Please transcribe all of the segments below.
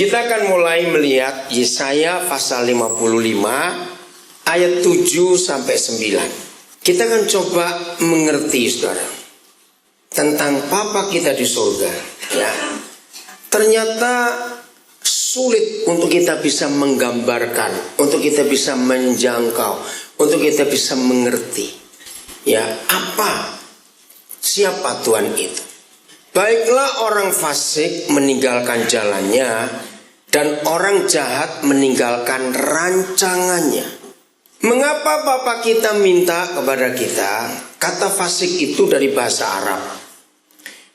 Kita akan mulai melihat Yesaya pasal 55 ayat 7 sampai 9. Kita akan coba mengerti, saudara, tentang Bapa kita di surga. Ya. Ternyata sulit untuk kita bisa menggambarkan, untuk kita bisa menjangkau, untuk kita bisa mengerti. Ya, siapa Tuhan itu? Baiklah orang fasik meninggalkan jalannya dan orang jahat meninggalkan rancangannya. Mengapa Bapa kita minta kepada kita? Kata fasik itu dari bahasa Arab.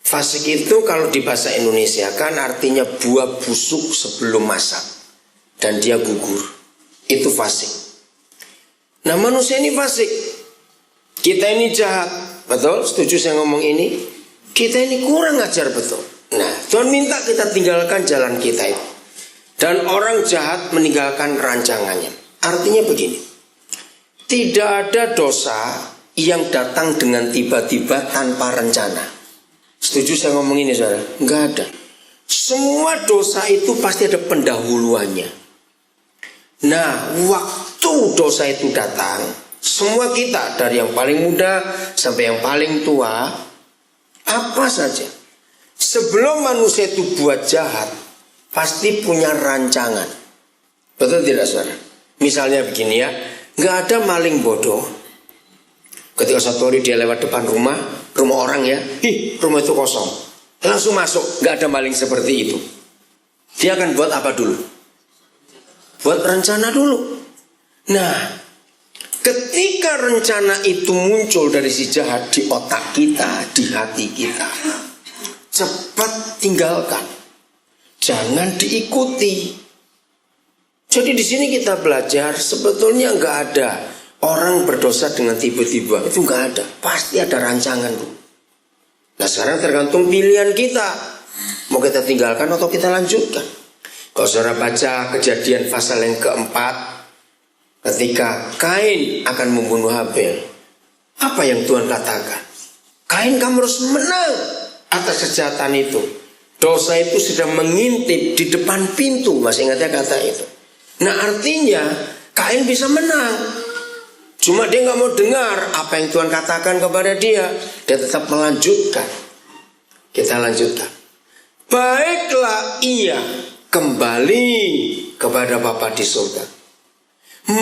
Fasik itu kalau di bahasa Indonesia kan artinya buah busuk sebelum masak dan dia gugur. Itu fasik. Nah, manusia ini fasik. Kita ini jahat. Betul? Setuju saya ngomong ini? Kita ini kurang ajar, betul. Nah, Tuhan minta kita tinggalkan jalan kita itu. Dan orang jahat meninggalkan rancangannya. Artinya begini. Tidak ada dosa yang datang dengan tiba-tiba tanpa rencana. Setuju saya ngomong ini, saudara? Enggak ada. Semua dosa itu pasti ada pendahuluannya. Nah, waktu dosa itu datang, semua kita dari yang paling muda sampai yang paling tua, apa saja, sebelum manusia itu buat jahat, pasti punya rancangan. Betul tidak, saudara? Misalnya begini ya, gak ada maling bodoh. Ketika satu hari dia lewat depan rumah orang ya, rumah itu kosong, langsung masuk, gak ada maling seperti itu. Dia akan buat apa dulu? Buat rencana dulu. Nah, ketika rencana itu muncul dari si jahat di otak kita, di hati kita, cepat tinggalkan. Jangan diikuti. Jadi di sini kita belajar sebetulnya nggak ada orang berdosa dengan tiba-tiba. Itu nggak ada. Pasti ada rancangan. Nah, sekarang tergantung pilihan kita. Mau kita tinggalkan atau kita lanjutkan. Kalau saudara baca Kejadian pasal yang keempat, ketika Kain akan membunuh Habel, apa yang Tuhan katakan? Kain, kamu harus menang atas kejahatan itu. Dosa itu sudah mengintip di depan pintu. Masih ingatnya kata itu? Nah, artinya Kain bisa menang. Cuma dia gak mau dengar apa yang Tuhan katakan kepada dia. Dia tetap melanjutkan. Kita lanjutkan. Baiklah ia kembali kepada Bapa di surga,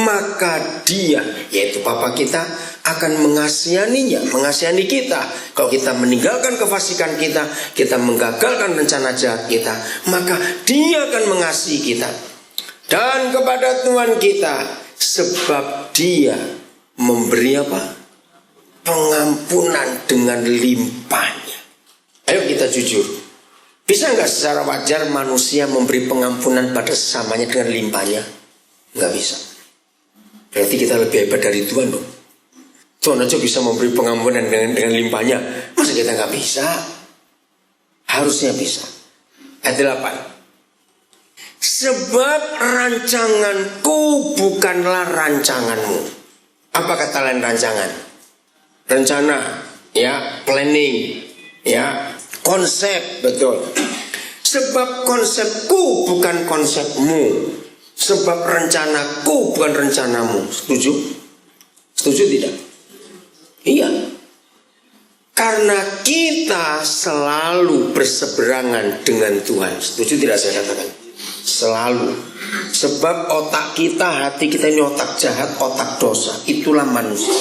maka dia, yaitu Bapa kita, akan mengasihani kita. Kalau kita meninggalkan kefasikan kita, kita menggagalkan rencana jahat kita, maka dia akan mengasihi kita. Dan kepada Tuhan kita, sebab dia memberi apa? Pengampunan dengan limpahnya. Ayo kita jujur. Bisa nggak secara wajar manusia memberi pengampunan pada sesamanya dengan limpahnya? Nggak bisa. Berarti kita lebih hebat dari Tuhan dong. Tuhan aja bisa memberi pengampunan dengan limpahnya. Masa kita nggak bisa? Harusnya bisa. Ayat 8. Sebab rancanganku bukanlah rancanganmu. Apa kata lain rancangan? Rencana, ya, planning, ya, konsep, betul. Sebab konsepku bukan konsepmu. Sebab rencanaku bukan rencanamu. Setuju? Setuju tidak? Iya. Karena kita selalu berseberangan dengan Tuhan. Setuju tidak saya katakan? Selalu. Sebab otak kita, hati kita ini otak jahat, otak dosa. Itulah manusia.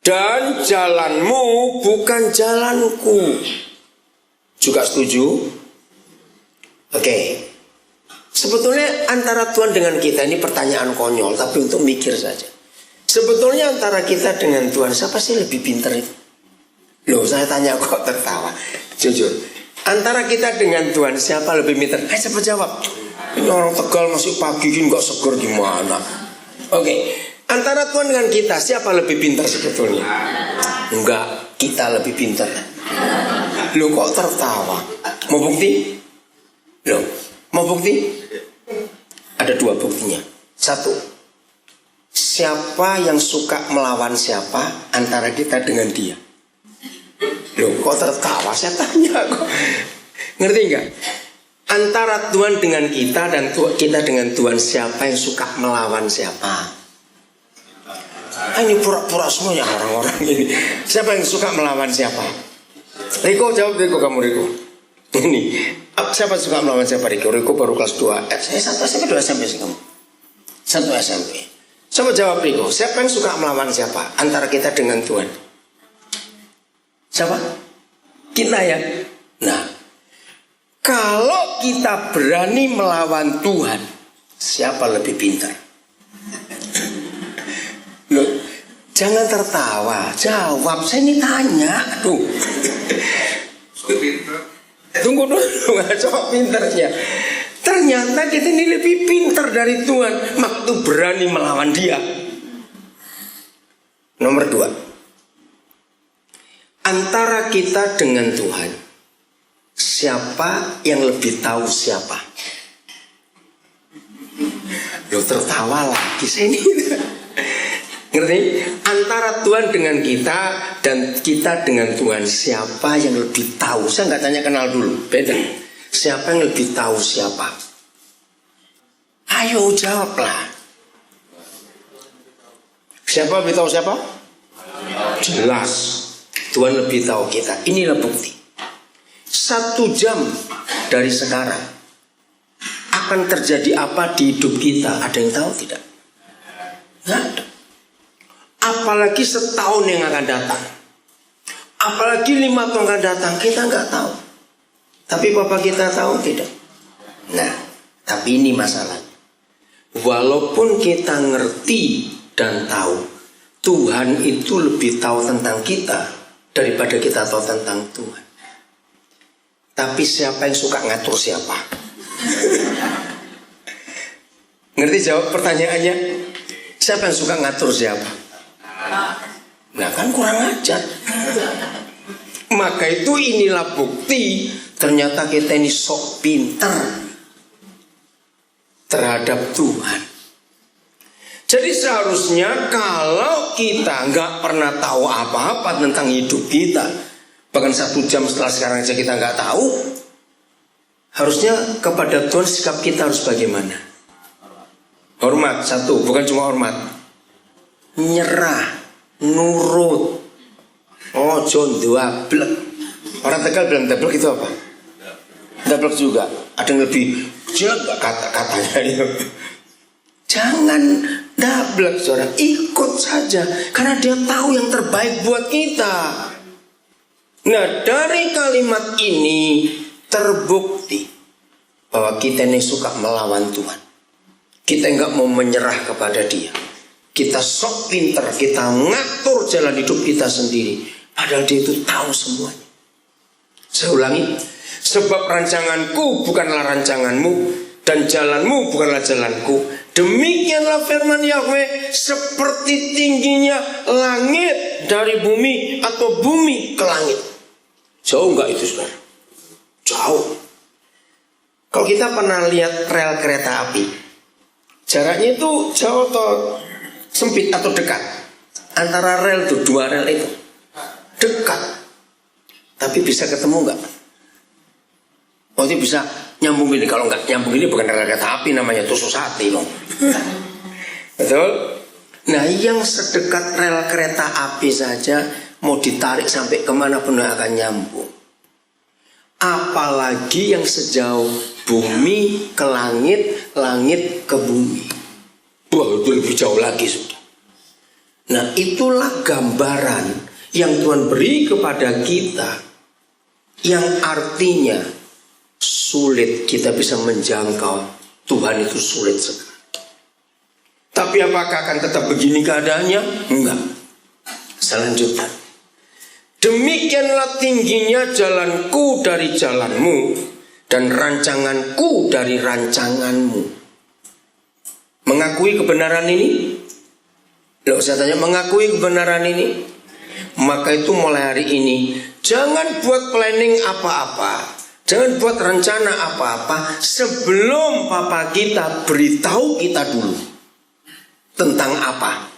Dan jalanmu bukan jalanku. Juga setuju? Oke. Sebetulnya antara Tuhan dengan kita ini pertanyaan konyol, tapi untuk mikir saja. Sebetulnya antara kita dengan Tuhan, siapa sih lebih pintar itu? Loh, saya tanya kok tertawa. Jujur, antara kita dengan Tuhan, siapa lebih pintar? Siapa jawab? Ini orang Tegal masih pagi ini gak seger gimana? Oke. Antara Tuhan dengan kita, siapa lebih pintar sebetulnya? Enggak, kita lebih pintar. Loh, kok tertawa? Mau bukti? Loh, mau bukti? Ada dua buktinya. Satu, siapa yang suka melawan siapa antara kita dengan dia? Loh, kok tertawa? Saya tanya kok. Ngerti enggak? Antara Tuhan dengan kita dan kita dengan Tuhan, siapa yang suka melawan siapa? Ini pura-pura semuanya orang-orang ini. Siapa yang suka melawan siapa? Riko, jawab Riko, kamu Riko. Ini siapa suka melawan siapa Riko? Riko baru kelas 2. Saya 1 SMP 2 SMP sih kamu. 1 SMP. Coba jawab Riko. Siapa yang suka melawan siapa? Antara kita dengan Tuhan. Siapa? Kita ya. Nah, kalau kita berani melawan Tuhan, siapa lebih pintar? Loh, jangan tertawa, jawab. Saya ini tanya. Tunggu dulu, nggak coba pintarnya. Ternyata kita ini lebih pintar dari Tuhan. Waktu berani melawan Dia. Nomor 2, antara kita dengan Tuhan, siapa yang lebih tahu siapa? Loh, tertawa lagi saya ini. Ngerti? Antara Tuhan dengan kita dan kita dengan Tuhan, siapa yang lebih tahu? Saya nggak tanya kenal dulu, beda. Siapa yang lebih tahu siapa? Ayo jawablah. Siapa lebih tahu siapa? Jelas, Tuhan lebih tahu kita. Inilah bukti. 1 jam dari sekarang akan terjadi apa di hidup kita? Ada yang tahu tidak? Nggak ada. Apalagi setahun yang akan datang, apalagi 5 tahun akan datang, kita nggak tahu. Tapi Bapak kita tahu tidak? Nah, tapi ini masalahnya. Walaupun kita ngerti dan tahu, Tuhan itu lebih tahu tentang kita daripada kita tahu tentang Tuhan. Tapi siapa yang suka ngatur siapa? Ngerti jawab pertanyaannya? Siapa yang suka ngatur siapa? Nah kan kurang ajar. Maka itu inilah bukti ternyata kita ini sok pintar terhadap Tuhan. Jadi seharusnya kalau kita nggak pernah tahu apa-apa tentang hidup kita, bahkan 1 jam setelah sekarang aja kita nggak tahu, harusnya kepada Tuhan sikap kita harus bagaimana? Hormat, 1, bukan cuma hormat, nyerah, nurut. Ojo ndablek. Orang Tegal bilang ndablek itu apa? Ndablek juga. Ada yang lebih jelek kata-katanya itu. Jangan ndablek, saudara. Ikut saja karena Dia tahu yang terbaik buat kita. Nah, dari kalimat ini terbukti bahwa kita ini suka melawan Tuhan. Kita enggak mau menyerah kepada Dia. Kita sok pinter, kita ngatur jalan hidup kita sendiri. Padahal Dia itu tahu semuanya. Saya ulangi, sebab rancanganku bukanlah rancanganmu, dan jalanmu bukanlah jalanku. Demikianlah firman Yahweh, seperti tingginya langit dari bumi, atau bumi ke langit. Jauh enggak itu, saudara? Jauh. Kalau kita pernah lihat rel kereta api, jaraknya itu jauh atau sempit atau dekat? Antara rel itu, 2 rel itu dekat. Tapi bisa ketemu enggak? Oh, itu bisa nyambung ini. Kalau enggak nyambung ini bukan rel kereta api, namanya tusuk sate loh. Betul? Nah, yang sedekat rel kereta api saja mau ditarik sampai kemana pun akan nyambung. Apalagi yang sejauh bumi ke langit, langit ke bumi. Wah, itu lebih jauh lagi, sudah. Nah, itulah gambaran yang Tuhan beri kepada kita, yang artinya sulit kita bisa menjangkau. Tuhan itu sulit sekali. Tapi apakah akan tetap begini keadaannya? Enggak. Selanjutnya, demikianlah tingginya jalanku dari jalanmu, dan rancanganku dari rancanganmu. Mengakui kebenaran ini? Loh, saya tanya, mengakui kebenaran ini? Maka itu mulai hari ini, jangan buat planning apa-apa, jangan buat rencana apa-apa sebelum Papa kita beritahu kita dulu tentang apa.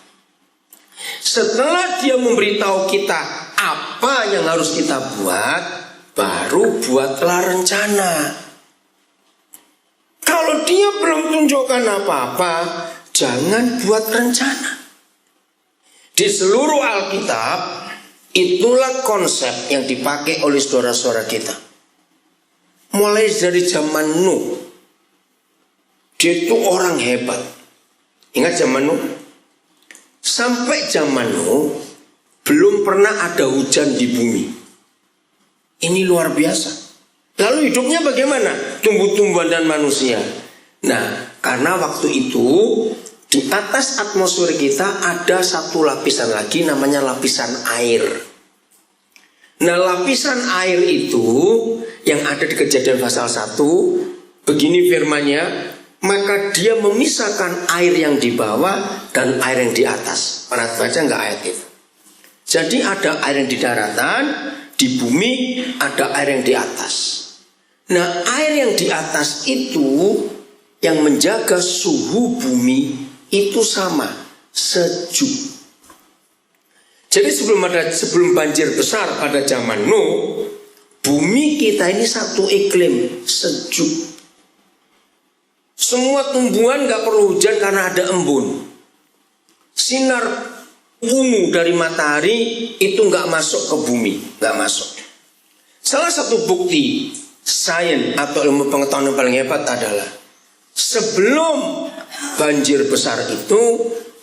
Setelah Dia memberitahu kita apa yang harus kita buat, baru buatlah rencana. Kalau dia belum tunjukkan apa-apa, jangan buat rencana. Di seluruh Alkitab, itulah konsep yang dipakai oleh saudara-saudara kita. Mulai dari zaman Nuh, dia itu orang hebat. Ingat zaman Nuh? Sampai zaman Nuh, belum pernah ada hujan di bumi. Ini luar biasa. Lalu hidupnya bagaimana? Tumbuh-tumbuhan dan manusia. Nah, karena waktu itu di atas atmosfer kita ada satu lapisan lagi, namanya lapisan air. Nah, lapisan air itu yang ada di Kejadian pasal 1, begini firman-Nya, maka dia memisahkan air yang di bawah dan air yang di atas. Pernah baca nggak ayat itu? Jadi ada air yang di daratan, di bumi ada air yang di atas. Nah, air yang di atas itu yang menjaga suhu bumi itu sama, sejuk. Jadi sebelum banjir besar pada zaman Nuh, bumi kita ini satu iklim, sejuk. Semua tumbuhan gak perlu hujan karena ada embun. Sinar ungu dari matahari itu gak masuk ke bumi, gak masuk. Salah satu bukti sains atau ilmu pengetahuan yang paling hebat adalah sebelum banjir besar itu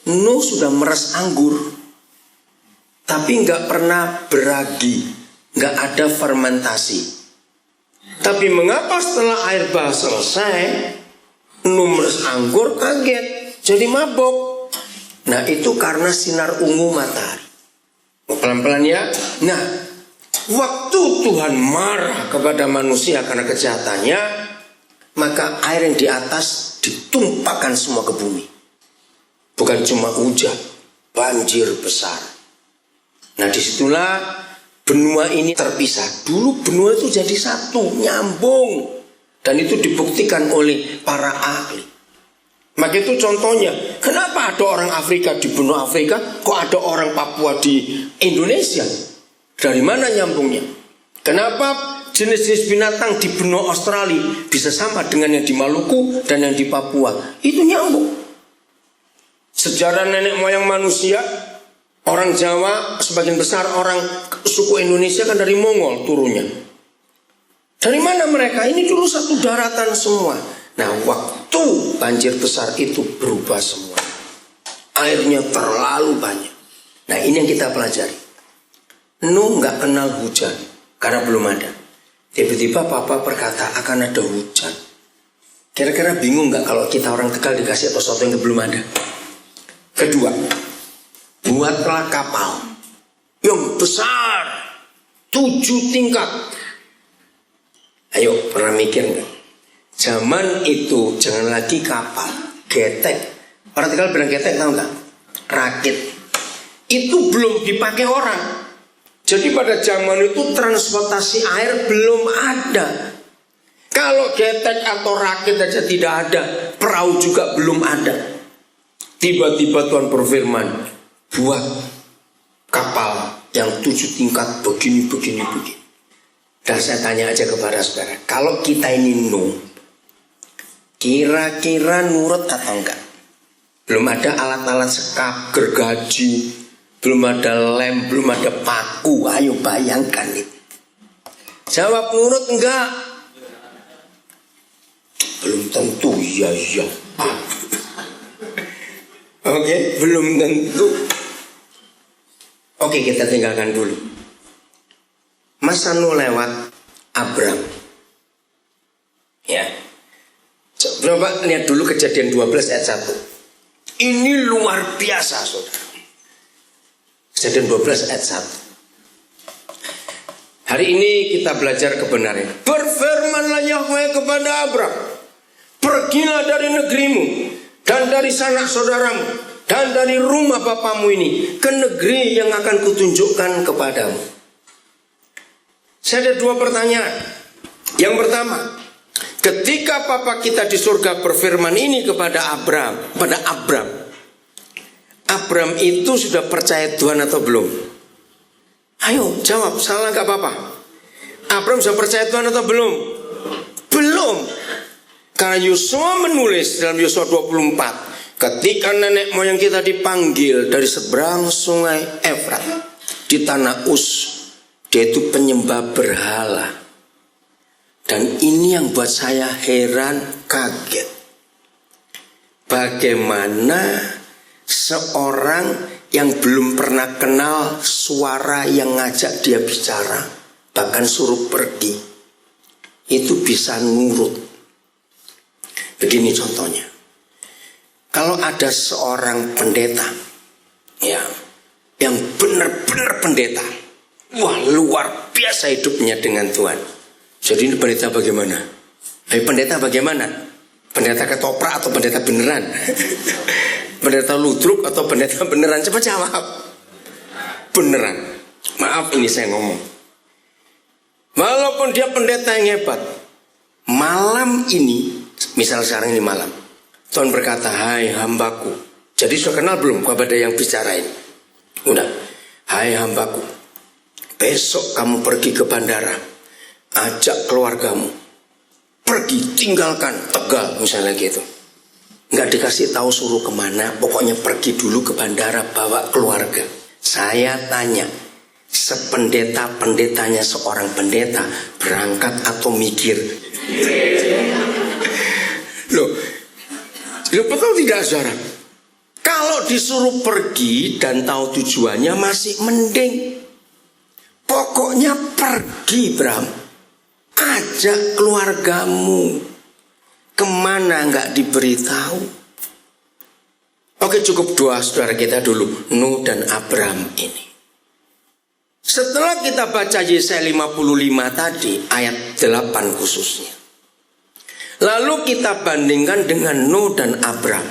Nuh sudah meres anggur, tapi gak pernah beragi, gak ada fermentasi. Tapi mengapa setelah air bah selesai Nuh meres anggur kaget, jadi mabok? Nah, itu karena sinar ungu matahari. Pelan-pelan ya. Nah, waktu Tuhan marah kepada manusia karena kejahatannya, maka air yang di atas ditumpahkan semua ke bumi. Bukan cuma hujan, banjir besar. Nah, disitulah benua ini terpisah. Dulu benua itu jadi satu, nyambung. Dan itu dibuktikan oleh para ahli. Maka itu contohnya, kenapa ada orang Afrika di benua Afrika, kok ada orang Papua di Indonesia? Dari mana nyambungnya? Kenapa jenis-jenis binatang di benua Australia bisa sama dengan yang di Maluku dan yang di Papua? Itu nyambung. Sejarah nenek moyang manusia, orang Jawa sebagian besar, orang suku Indonesia kan dari Mongol turunnya. Dari mana mereka? Ini dulu satu daratan semua. Nah, waktu banjir besar itu berubah semua. Airnya terlalu banyak. Nah, ini yang kita pelajari. Nuh gak kenal hujan karena belum ada. Tiba-tiba papa berkata akan ada hujan. Kira-kira bingung gak kalau kita orang Tegal dikasih sesuatu yang belum ada? Kedua, buatlah kapal yang besar 7 tingkat. Ayo, pernah mikir gak? Zaman itu jangan lagi kapal, getek. Orang Tegal bilang getek, tahu gak? Rakit. Itu belum dipakai orang. Jadi pada zaman itu transportasi air belum ada. Kalau getek atau rakit aja tidak ada, perahu juga belum ada. Tiba-tiba Tuhan berfirman, buat kapal yang 7 tingkat begini. Dan saya tanya aja kepada saudara, kalau kita ini Nuh, kira-kira nurut atau enggak? Belum ada alat-alat sekap, gergaji, belum ada lem, belum ada paku. Ayo bayangkan itu. Jawab nurut enggak? Belum tentu, iya. Oke, belum tentu. Oke, kita tinggalkan dulu. Masa Nuh lewat Abram. Ya. Coba lihat dulu Kejadian 12 ayat 1. Ini luar biasa, saudara. Kejadian 12 ayat 1. Hari ini kita belajar kebenaran. Berfirmanlah Yahweh kepada Abram, pergilah dari negerimu dan dari sanak saudaramu dan dari rumah bapamu ini ke negeri yang akan kutunjukkan kepadamu. Saya ada 2 pertanyaan. Yang pertama, ketika papa kita di surga berfirman ini kepada Abram, Abram itu sudah percaya Tuhan atau belum? Ayo jawab, salah gak apa-apa. Abram sudah percaya Tuhan atau belum? Belum. Karena Yosua menulis dalam Yosua 24, ketika nenek moyang kita dipanggil dari seberang sungai Efrat di tanah Uz, dia itu penyembah berhala. Dan ini yang buat saya heran, kaget. Bagaimana seorang yang belum pernah kenal suara yang ngajak dia bicara, bahkan suruh pergi, itu bisa nurut. Begini contohnya. Kalau ada seorang pendeta, ya, yang benar-benar pendeta, wah luar biasa hidupnya dengan Tuhan. Jadi ini pendeta bagaimana? Pendeta bagaimana? Pendeta ketoprak atau pendeta beneran? Pendeta ludruk atau pendeta beneran? Coba jawab. Beneran. Maaf ini saya ngomong. Walaupun dia pendeta yang hebat, malam ini, misal sekarang ini malam, Tuhan berkata, hai hambaku. Jadi sudah kenal belum kepada yang bicara ini? Udah. Hai hambaku, besok kamu pergi ke bandara, ajak keluargamu, pergi tinggalkan Tegal misalnya gitu. Nggak dikasih tahu suruh kemana, pokoknya pergi dulu ke bandara bawa keluarga. Saya tanya, sependeta-pendetanya seorang pendeta berangkat atau mikir? Loh betul tidak saudara? Kalau disuruh pergi dan tahu tujuannya masih mending. Pokoknya pergi, Bram. Ajak keluargamu. Kemana nggak diberitahu. Oke, cukup doa saudara kita dulu, Nuh dan Abram ini. Setelah kita baca Yesaya 55 tadi, ayat 8 khususnya, lalu kita bandingkan dengan Nuh dan Abram.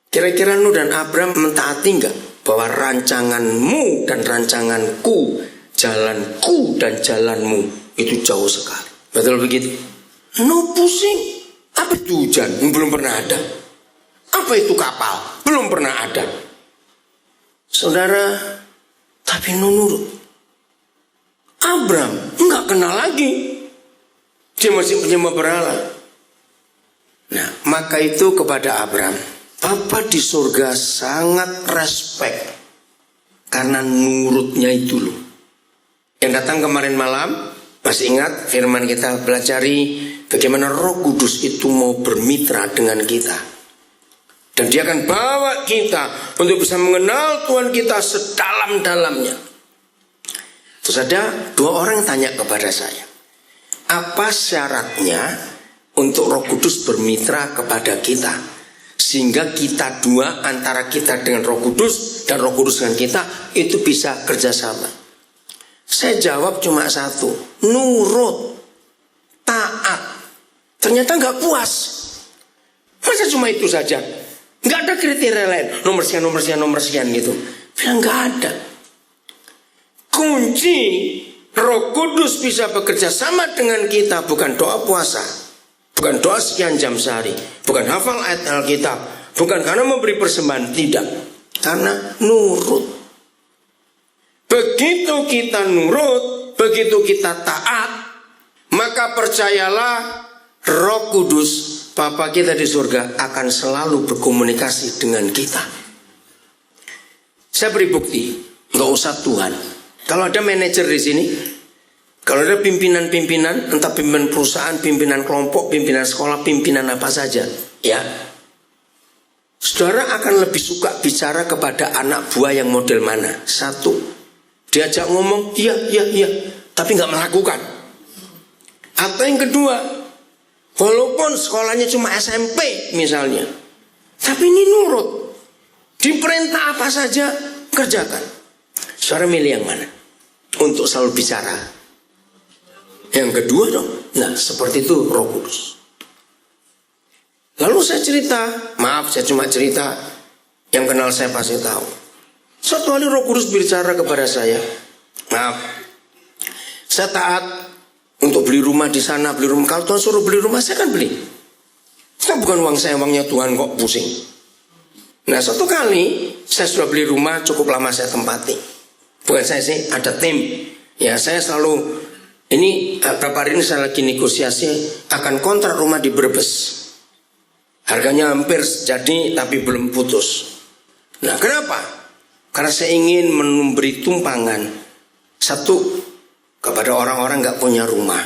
Kira-kira Nuh dan Abram mentaati enggak bahwa rancanganmu dan rancanganku, jalanku dan jalanmu itu jauh sekali? Betul begitu? Nuh pusing. Apa itu hujan? Belum pernah ada. Apa itu kapal? Belum pernah ada. Saudara, tapi Nuh nurut. Abram enggak kenal lagi. Dia masih penyembah berhala. Nah, maka itu kepada Abram, Bapa di surga sangat respect karena nurutnya itu loh. Yang datang kemarin malam, masih ingat firman kita pelajari bagaimana Roh Kudus itu mau bermitra dengan kita. Dan dia akan bawa kita untuk bisa mengenal Tuhan kita sedalam-dalamnya. Terus ada dua orang tanya kepada saya, apa syaratnya untuk Roh Kudus bermitra kepada kita, sehingga kita dua, antara kita dengan Roh Kudus dan Roh Kudus dengan kita, itu bisa kerjasama. Saya jawab cuma satu, nurut, taat. Ternyata nggak puas. Masa cuma itu saja? Nggak ada kriteria lain, nomor sekian gitu. Bilang nggak ada. Kunci Roh Kudus bisa bekerja sama dengan kita bukan doa puasa, bukan doa sekian jam sehari, bukan hafal ayat Alkitab, bukan karena memberi persembahan, tidak, karena nurut. Begitu kita nurut, begitu kita taat, maka percayalah Roh Kudus, Bapa kita di surga, akan selalu berkomunikasi dengan kita. Saya beri bukti, nggak usah Tuhan. Kalau ada manajer di sini, kalau ada pimpinan-pimpinan, entah pimpinan perusahaan, pimpinan kelompok, pimpinan sekolah, pimpinan apa saja, ya, saudara akan lebih suka bicara kepada anak buah yang model mana? Satu, diajak ngomong, iya, tapi nggak melakukan. Atau yang kedua, walaupun sekolahnya cuma SMP misalnya, tapi ini nurut, diperintah apa saja kerjakan. Saudara milih yang mana? Untuk selalu bicara. Yang kedua dong. Nah, seperti itu Roh Kudus. Lalu saya cerita, maaf saya cuma cerita, yang kenal saya pasti tahu. Suatu hari Roh Kudus bicara kepada saya, maaf, saya taat untuk beli rumah di sana, beli rumah. Kalau Tuhan suruh beli rumah, saya kan beli. Itu bukan uang saya, uangnya Tuhan kok, pusing. Nah, suatu kali saya sudah beli rumah, cukup lama saya tempati. Bukan saya sih, ada tim. Ya, saya selalu Ini beberapa hari ini saya lagi negosiasi akan kontrak rumah di Brebes. Harganya hampir jadi tapi belum putus. Nah, kenapa? Karena saya ingin memberi tumpangan. Satu, kepada orang-orang gak punya rumah.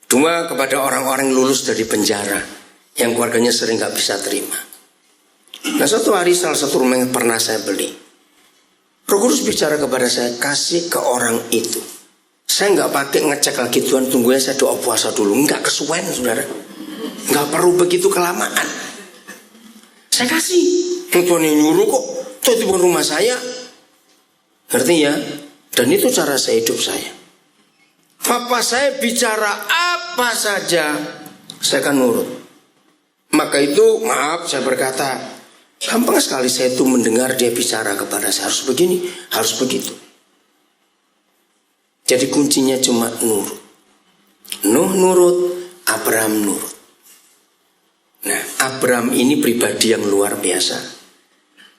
Dua, kepada orang-orang lulus dari penjara yang keluarganya sering gak bisa terima. Nah, suatu hari salah satu rumah yang pernah saya beli, Roh Kudus bicara kepada saya, kasih ke orang itu. Saya nggak pakai ngecek lagi, Tuhan tunggu ya saya doa puasa dulu. Nggak kesuwen saudara. Nggak perlu begitu kelamaan. Saya kasih. Tuhan yang nyuruh kok. Itu bukan rumah saya. Ngerti ya? Dan itu cara saya hidup saya. Papa saya bicara apa saja, saya akan nurut. Maka itu maaf saya berkata, gampang sekali saya itu mendengar dia bicara kepada saya. Harus begini, harus begitu. Jadi kuncinya cuma nurut. Nuh nurut, Abraham nurut. Nah, Abraham ini pribadi yang luar biasa,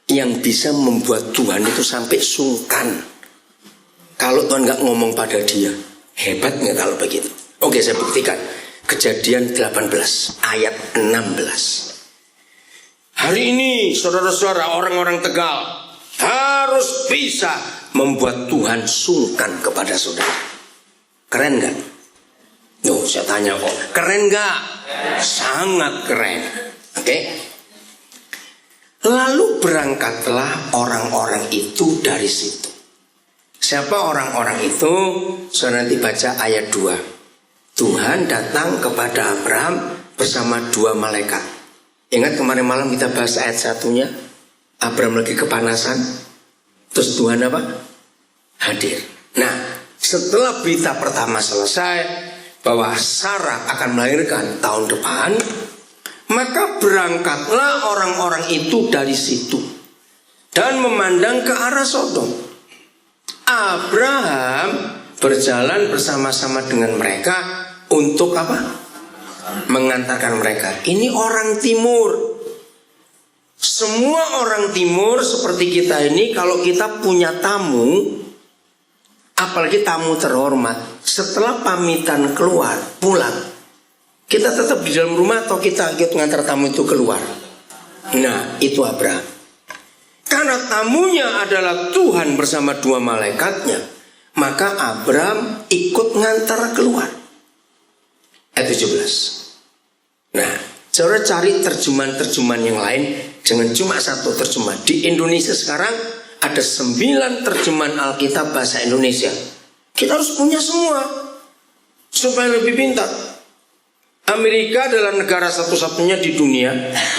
yang bisa membuat Tuhan itu sampai sungkan kalau Tuhan gak ngomong pada dia. Hebat gak kalau begitu? Oke, saya buktikan. Kejadian 18 ayat 16. Hari ini saudara-saudara, orang-orang Tegal harus bisa membuat Tuhan sungkan kepada saudara. Keren gak? Loh, saya tanya kok, keren gak? Sangat keren. Oke? Lalu berangkatlah orang-orang itu dari situ. Siapa orang-orang itu? Saudara nanti baca ayat 2. Tuhan datang kepada Abraham bersama 2 malaikat. Ingat kemarin malam kita bahas ayat 1-nya. Abraham lagi kepanasan. Terus Tuhan apa? Hadir. Nah, setelah berita pertama selesai bahwa Sarah akan melahirkan tahun depan, maka berangkatlah orang-orang itu dari situ dan memandang ke arah Sodom. Abraham berjalan bersama-sama dengan mereka untuk apa? Mengantarkan mereka. Ini orang timur. Semua orang timur seperti kita ini, kalau kita punya tamu, apalagi tamu terhormat, setelah pamitan keluar, pulang, kita tetap di dalam rumah atau kita ikut ngantar tamu itu keluar? Nah, itu Abraham. Karena tamunya adalah Tuhan bersama 2 malaikatnya, maka Abraham ikut ngantar keluar. Ayat 17. Nah, saudara cari terjemahan-terjemahan yang lain, jangan cuma satu terjemahan. Di Indonesia sekarang ada 9 terjemahan Alkitab bahasa Indonesia. Kita harus punya semua supaya lebih pintar. Amerika adalah negara satu-satunya di dunia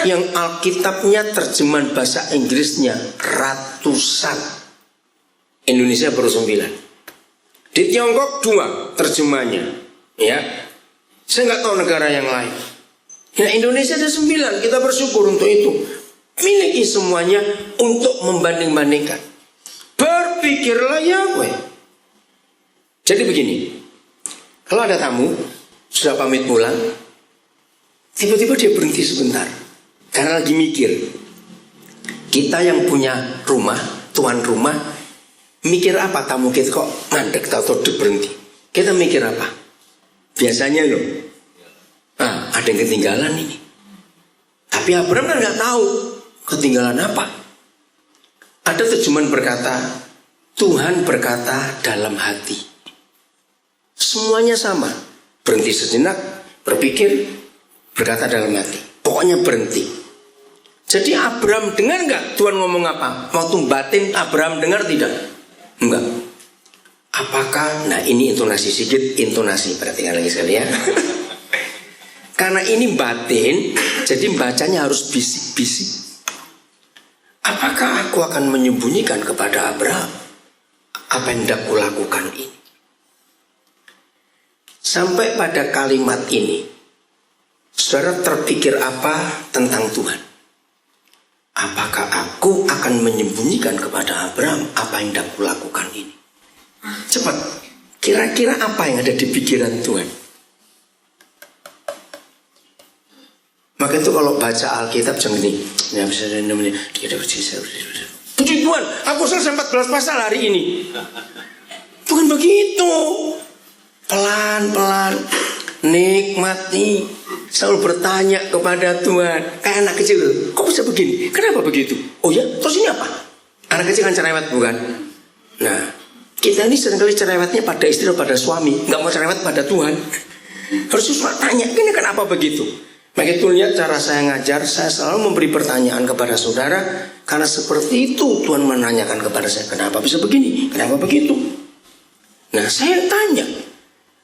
yang Alkitabnya terjemahan bahasa Inggrisnya ratusan. Indonesia baru 9. Di Tiongkok 2 terjemahannya. Ya, saya nggak tahu negara yang lain. Nah, Indonesia ada 9. Kita bersyukur untuk itu. Miliki semuanya untuk membanding-bandingkan. Berpikirlah Yahweh. Jadi begini, kalau ada tamu sudah pamit pulang, tiba-tiba dia berhenti sebentar karena lagi mikir. Kita yang punya rumah, tuan rumah, mikir apa tamu kita kok mandek atau berhenti? Kita mikir apa? Biasanya loh, ada yang ketinggalan ini. Tapi Abraham kan nggak tahu ketinggalan apa. Ada terjemahan berkata, Tuhan berkata dalam hati. Semuanya sama. Berhenti sejenak, berpikir, berkata dalam hati. Pokoknya berhenti. Jadi Abraham dengar nggak Tuhan ngomong apa? Waktu batin Abraham dengar tidak? Enggak. Apakah? Nah, ini intonasi sedikit, intonasi. Perhatikan lagi sekali ya. Karena ini batin, jadi bacanya harus bisik-bisik. Apakah aku akan menyembunyikan kepada Abraham apa yang hendak kulakukan ini? Sampai pada kalimat ini, saudara terpikir apa tentang Tuhan? Apakah aku akan menyembunyikan kepada Abraham apa yang hendak kulakukan ini? Cepat, kira-kira apa yang ada di pikiran Tuhan? Maka itu kalau baca Alkitab jangan gini. Puji Tuhan, aku selesai 14 pasal hari ini. Bukan begitu. pelan-pelan, nikmati, selalu bertanya kepada Tuhan. Kayak anak kecil, kok bisa begini? Kenapa begitu? Oh ya, terus ini apa? Anak kecil kan cerewet bukan? Nah, kita ini seringkali cerewetnya pada istri atau pada suami, nggak mau cerewet pada Tuhan. Harus susah tanya, ini kenapa begitu? Begitu lihat cara saya ngajar, saya selalu memberi pertanyaan kepada saudara, karena seperti itu Tuhan menanyakan kepada saya, kenapa bisa begini, kenapa begitu. Nah, saya tanya,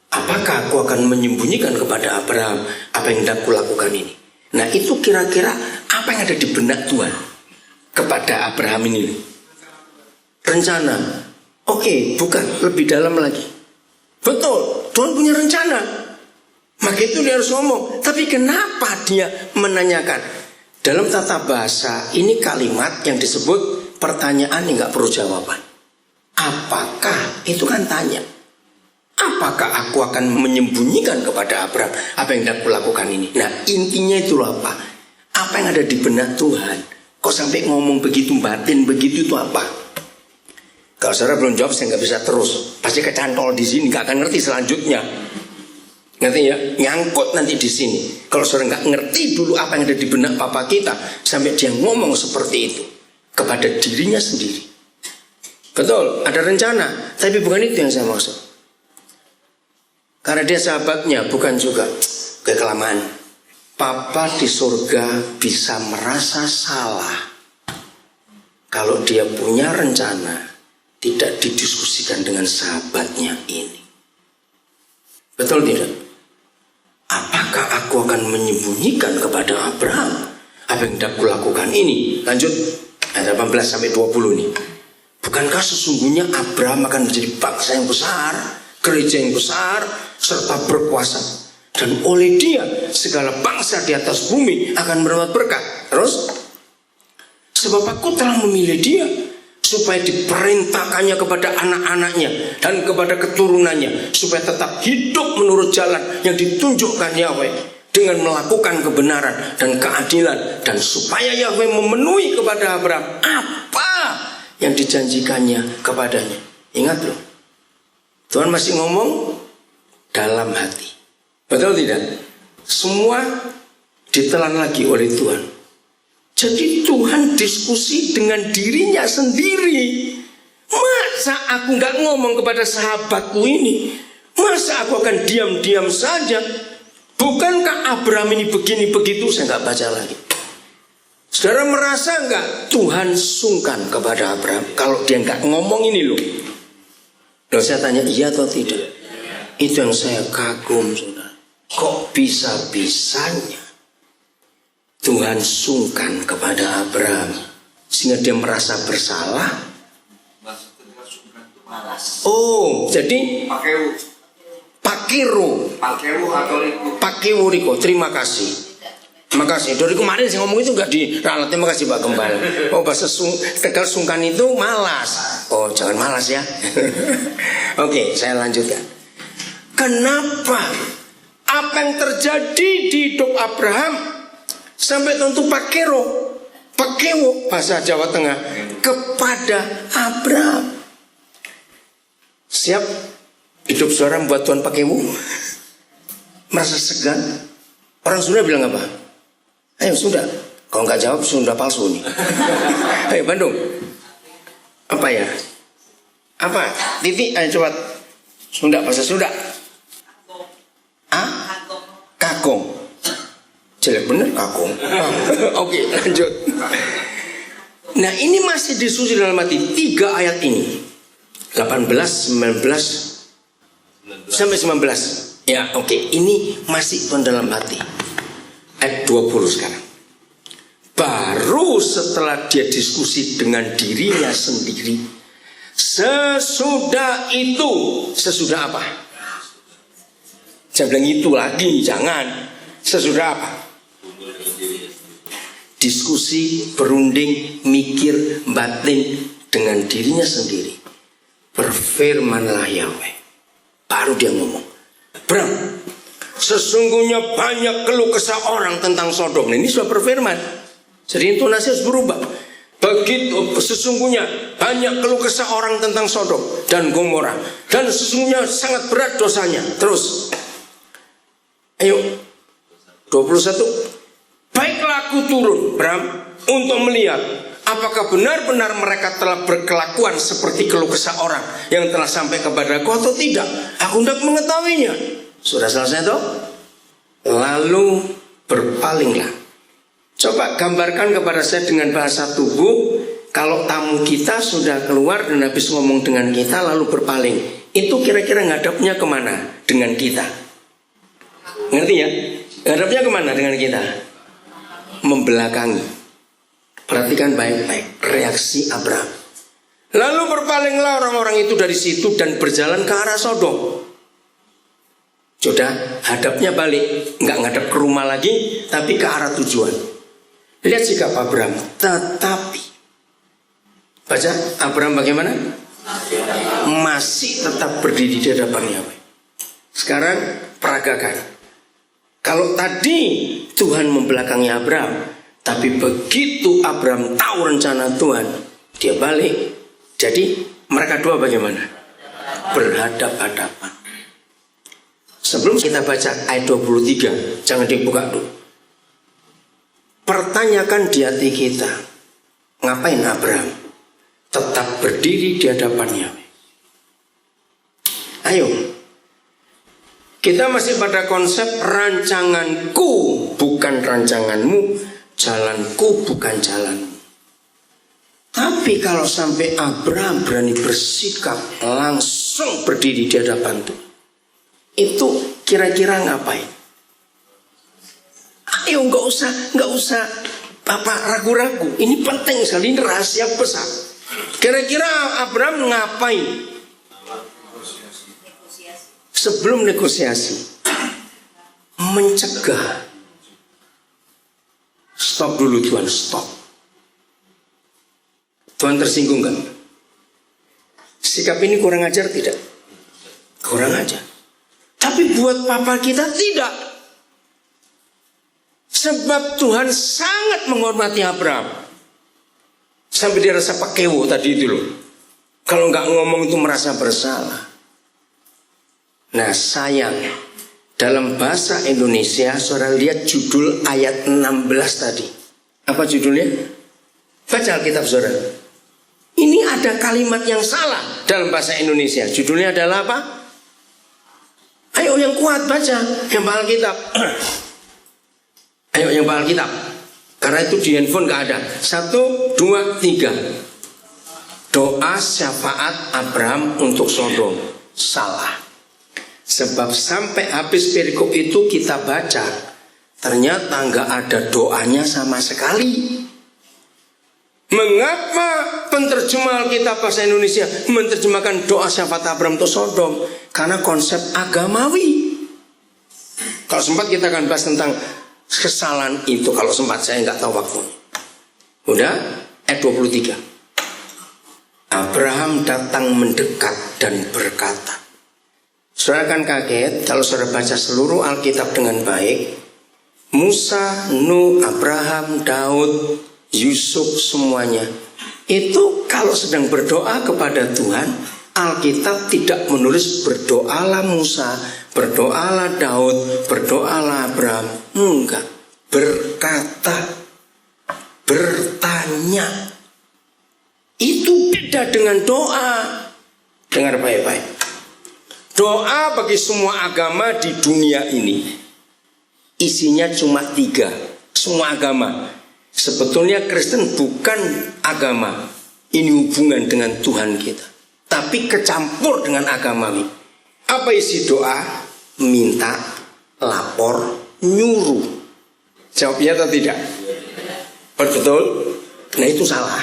apakah aku akan menyembunyikan kepada Abraham apa yang hendak kulakukan ini? Nah, itu kira-kira apa yang ada di benak Tuhan kepada Abraham ini? Rencana. Oke, bukan, lebih dalam lagi. Betul, Tuhan punya rencana. Maka itu dia harus ngomong. Tapi kenapa dia menanyakan? Dalam tata bahasa ini kalimat yang disebut pertanyaan yang gak perlu jawaban. Apakah? Itu kan tanya. Apakah aku akan menyembunyikan kepada Abraham apa yang hendak kulakukan ini? Nah, intinya itu apa? Apa yang ada di benak Tuhan? Kok sampai ngomong begitu batin begitu itu apa? Kalau saudara belum jawab saya gak bisa terus. Pasti kecantol di sini, gak akan ngerti selanjutnya. Ngerti ya? Nyangkut nanti di sini. Kalau saudara nggak ngerti dulu apa yang ada di benak papa kita, sampai dia ngomong seperti itu kepada dirinya sendiri. Betul, ada rencana, tapi bukan itu yang saya maksud. Karena dia sahabatnya, bukan juga kekelamaan. Papa di surga bisa merasa salah kalau dia punya rencana tidak didiskusikan dengan sahabatnya ini. Betul tidak? Apakah aku akan menyembunyikan kepada Abraham apa yang hendak kulakukan ini? Lanjut ayat 18 sampai 20 nih. Bukankah sesungguhnya Abraham akan menjadi bangsa yang besar, gereja yang besar, serta berkuasa, dan oleh dia segala bangsa di atas bumi akan mendapat berkat. Terus, sebab aku telah memilih dia supaya diperintahkannya kepada anak-anaknya dan kepada keturunannya, supaya tetap hidup menurut jalan yang ditunjukkan Yahweh dengan melakukan kebenaran dan keadilan, dan supaya Yahweh memenuhi kepada Abraham apa yang dijanjikannya kepadanya. Ingat loh, Tuhan masih ngomong dalam hati. Betul tidak? Semua ditelan lagi oleh Tuhan. Jadi Tuhan diskusi dengan dirinya sendiri. Masa aku gak ngomong kepada sahabatku ini? Masa aku akan diam-diam saja? Bukankah Abraham ini begini begitu? Saya gak baca lagi. Saudara merasa gak Tuhan sungkan kepada Abraham kalau dia gak ngomong ini loh? Loh, saya tanya iya atau tidak? Itu yang saya kagum, saudara. Kok bisa-bisanya Tuhan sungkan kepada Abraham sehingga dia merasa bersalah? Oh, jadi Pakewu Riko. Terima kasih. Makasih. Dari kemarin saya ngomong itu enggak diralat. Terima kasih Pak Gembal. Oh, bahasa Tegal sungkan itu malas. Oh, jangan malas ya. Oke, saya lanjutkan. Kenapa? Apa yang terjadi di hidup Abraham sampai tentu Pakewo bahasa Jawa Tengah kepada Abraham? Siap hidup seorang buat Tuhan Pakewo? Merasa segan? Orang Sunda bilang apa? Ayo Sunda. Kalau nggak jawab Sunda palsu nih. Ayo Bandung. Apa ya? Apa? Titi, ayo coba Sunda, bahasa Sunda. Kagong. Jelek bener kagong. Oke, lanjut. Nah, ini masih diskusi dalam hati. 3 ayat ini 18, 19 sampai 19. Ya, oke. Ini masih dalam hati. Ayat 20 sekarang. Baru setelah dia diskusi dengan dirinya sendiri, sesudah itu, sesudah apa? Jangan bilang itu lagi, jangan. Sesudah apa? Diskusi, berunding, mikir, batin dengan dirinya sendiri. Berfirmanlah Yahweh. Baru dia ngomong, Bram, sesungguhnya banyak keluh kesah orang tentang Sodom. Nah, ini sudah berfirman. Jadi intonasi harus berubah. Begitu sesungguhnya banyak keluh kesah orang tentang Sodom dan Gomora, dan sesungguhnya sangat berat dosanya. Terus, ayo 21. Baiklah aku turun, Bram, untuk melihat apakah benar-benar mereka telah berkelakuan seperti keluh kesah orang yang telah sampai kepadaku atau tidak. Aku hendak mengetahuinya. Sudah selesai toh? Lalu berpalinglah. Coba gambarkan kepada saya dengan bahasa tubuh, kalau tamu kita sudah keluar dan habis ngomong dengan kita lalu berpaling, itu kira-kira ngadapnya kemana dengan kita? Ngerti ya? Ngadapnya kemana dengan kita? Membelakangi. Perhatikan baik-baik reaksi Abraham. Lalu berpalinglah orang-orang itu dari situ dan berjalan ke arah Sodom. Sudah, hadapnya balik, nggak ngadap ke rumah lagi, tapi ke arah tujuan. Lihat sikap Abraham. Tetapi, baca Abraham bagaimana? Masih tetap berdiri di hadapan Yahweh. Sekarang peragakan. Kalau tadi Tuhan membelakangi Abraham, tapi begitu Abraham tahu rencana Tuhan, dia balik. Jadi mereka dua bagaimana? Berhadap-hadapan. Sebelum kita baca ayat 23, jangan dibuka dulu. Pertanyakan di hati kita, ngapain Abraham tetap berdiri di hadapannya? Ayo, kita masih pada konsep rancanganku bukan rancanganmu, jalanku bukan jalanmu. Tapi kalau sampai Abraham berani bersikap langsung berdiri di hadapan Tuhan, itu kira-kira ngapain? Ayo nggak usah ragu-ragu. Ini penting sekali, ini rahasia besar. Kira-kira Abraham ngapain? Sebelum negosiasi, mencegah. Stop dulu Tuhan, stop. Tuhan tersinggung nggak? Sikap ini kurang ajar tidak? Kurang ajar. Tapi buat papa kita tidak. Sebab Tuhan sangat menghormati Abraham. Sampai dia rasa pakewo tadi itu loh. Kalau nggak ngomong itu merasa bersalah. Nah sayang, dalam bahasa Indonesia saudara lihat judul ayat 16 tadi. Apa judulnya? Baca Alkitab saudara. Ini ada kalimat yang salah dalam bahasa Indonesia. Judulnya adalah apa? Ayo yang kuat baca, yang bahasa Alkitab. Ayo yang bahas Alkitab. Karena itu di handphone gak ada. 1, 2, 3. Doa syafaat Abraham untuk Sodom. Salah. Sebab sampai habis perikop itu kita baca, ternyata gak ada doanya sama sekali. Mengapa penterjemah Alkitab bahasa Indonesia menerjemahkan doa syafaat Abraham untuk Sodom? Karena konsep agamawi. Kalau sempat kita akan bahas tentang kesalahan itu, kalau sempat, saya nggak tahu waktunya. Udah, ayat 23. Abraham datang mendekat dan berkata. Saudara kan kaget kalau saudara baca seluruh Alkitab dengan baik. Musa, Nuh, Abraham, Daud, Yusuf, semuanya itu kalau sedang berdoa kepada Tuhan, Alkitab tidak menulis berdoalah Musa, berdoalah Daud, berdoalah Abraham. Enggak. Berkata, bertanya. Itu beda dengan doa. Dengar baik-baik. Doa bagi semua agama di dunia ini isinya cuma 3. Semua agama. Sebetulnya Kristen bukan agama. Ini hubungan dengan Tuhan kita. Tapi kecampur dengan agamawi. Apa isi doa? Minta, lapor, nyuruh. Jawabnya atau tidak? Betul? Nah itu salah.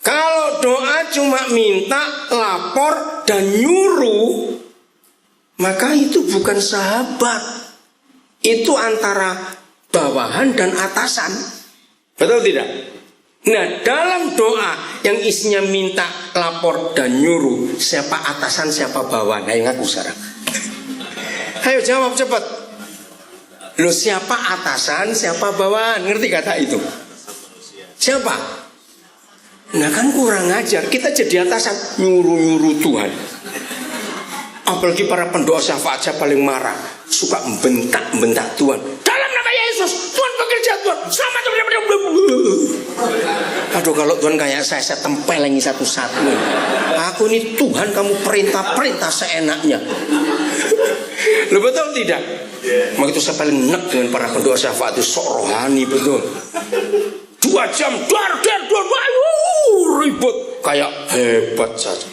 Kalau doa cuma minta, lapor, dan nyuruh, maka itu bukan sahabat. Itu antara bawahan dan atasan. Betul tidak? Nah dalam doa yang isinya minta, lapor, dan nyuruh, siapa atasan, siapa bawahan? Ayo ngaku sekarang. Ayo jawab cepat. Loh siapa atasan, siapa bawahan? Ngerti kata itu? Siapa? Nah kan kurang ajar. Kita jadi atasan nyuruh-nyuruh Tuhan. Apalagi para pendoa syafaat saya paling marah, suka membentak Tuhan. Dalam nama Yesus, Tuhan bekerja, Tuhan selamat. Aduh, kalau Tuhan kayak saya tempelengi satu-satu. Aku ini Tuhan, kamu perintah seenaknya. Lo betul tidak? Maka itu saya paling enak dengan para pendoa syafaat itu, sok rohani betul. 2 jam dar ribut kayak hebat saja.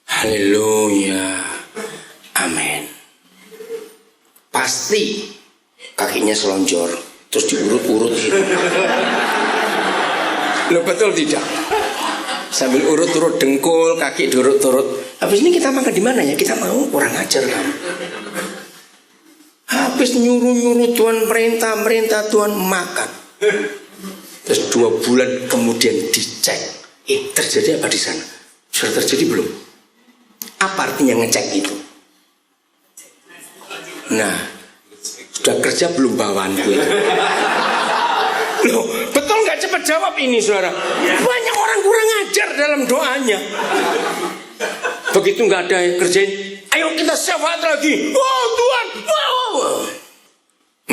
Haleluya, amin. Pasti kakinya selonjor, terus diurut-urut gitu. Lo betul tidak? Sambil urut-urut dengkul, kaki diurut-urut. Habis ini kita makan di mana ya? Kita mau, kurang ajar kamu. Habis nyuruh-nyuruh Tuhan, merintah Tuhan makan. Terus 2 bulan kemudian dicek, terjadi apa di sana? Sudah terjadi belum? Apa artinya ngecek itu? Nah, sudah kerja belum bawaan gue? Loh, betul nggak? Cepat jawab ini, saudara. Banyak orang kurang ajar dalam doanya. Begitu nggak ada yang kerjain, ayo kita syafaat lagi. Oh Tuhan, wow.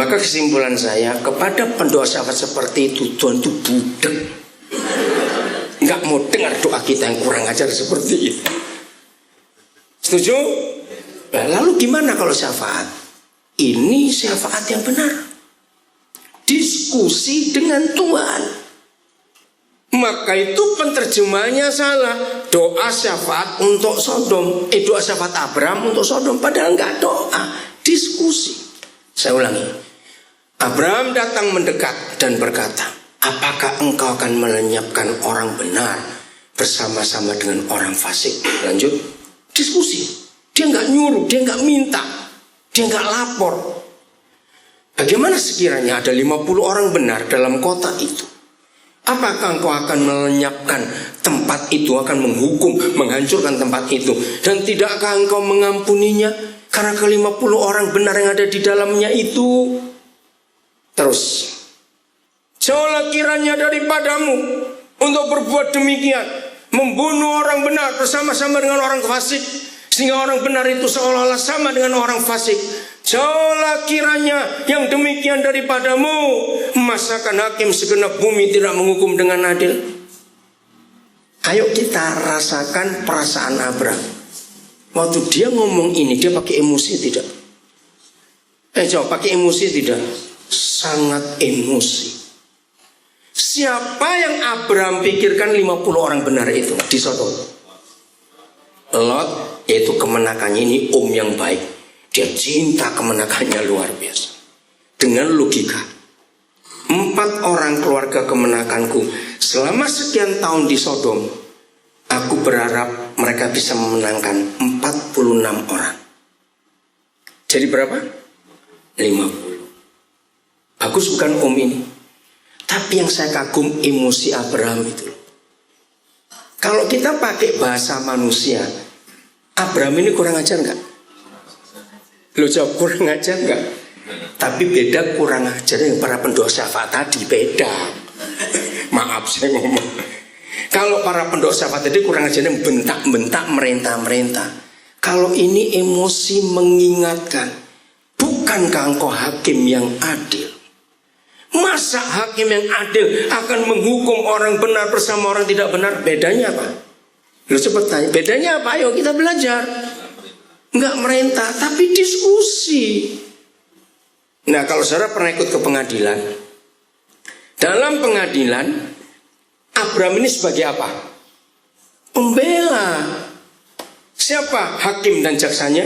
Maka kesimpulan saya, kepada pendoa syafaat seperti itu, Tuhan itu budek. Nggak mau dengar doa kita yang kurang ajar seperti itu. Setuju? Nah, lalu gimana kalau syafaat? Ini syafaat yang benar. Diskusi dengan Tuhan. Maka itu penerjemahannya salah. Doa syafaat untuk Sodom, doa syafaat Abraham untuk Sodom. Padahal enggak doa, diskusi. Saya ulangi. Abraham datang mendekat dan berkata, apakah engkau akan melenyapkan orang benar bersama-sama dengan orang fasik? Lanjut, diskusi. Dia enggak nyuruh, dia enggak minta, dia enggak lapor. Bagaimana sekiranya ada 50 orang benar dalam kota itu? Apakah engkau akan melenyapkan tempat itu, akan menghukum, menghancurkan tempat itu? Dan tidakkah engkau mengampuninya karena ke-50 orang benar yang ada di dalamnya itu? Terus, jauhlah kiranya daripadamu untuk berbuat demikian, membunuh orang benar bersama-sama dengan orang fasik, sehingga orang benar itu seolah-olah sama dengan orang fasik. Jauhlah kiranya yang demikian daripadamu. Masakan hakim segenap bumi tidak menghukum dengan adil? Ayo kita rasakan perasaan Abraham. Waktu dia ngomong ini, dia pakai emosi tidak? Coba pakai emosi tidak? Sangat emosi. Siapa yang Abraham pikirkan 50 orang benar itu di Sodom? Lot, yaitu kemenakannya ini yang baik. Dia cinta kemenakannya luar biasa. Dengan logika, 4 orang keluarga kemenakanku selama sekian tahun di Sodom, aku berharap mereka bisa memenangkan 46 orang. Jadi berapa? 50. Bagus bukan ini? Tapi yang saya kagum emosi Abraham itu. Kalau kita pakai bahasa manusia, Abraham ini kurang ajar enggak? Lo jawab kurang ajar enggak? Tapi beda kurang ajar yang para pendoa syafaat tadi, beda. Maaf saya ngomong. Kalau para pendoa syafaat tadi kurang ajar yang bentak-bentak, merintah-merintah. Kalau ini emosi mengingatkan, bukankah engkau hakim yang adil? Masa hakim yang adil akan menghukum orang benar bersama orang tidak benar? Bedanya apa? Lu cepat tanya, bedanya apa? Ayo kita belajar. Enggak merintah, tapi diskusi. Nah, kalau saudara pernah ikut ke pengadilan, dalam pengadilan Abraham ini sebagai apa? Pembela. Siapa hakim dan jaksanya?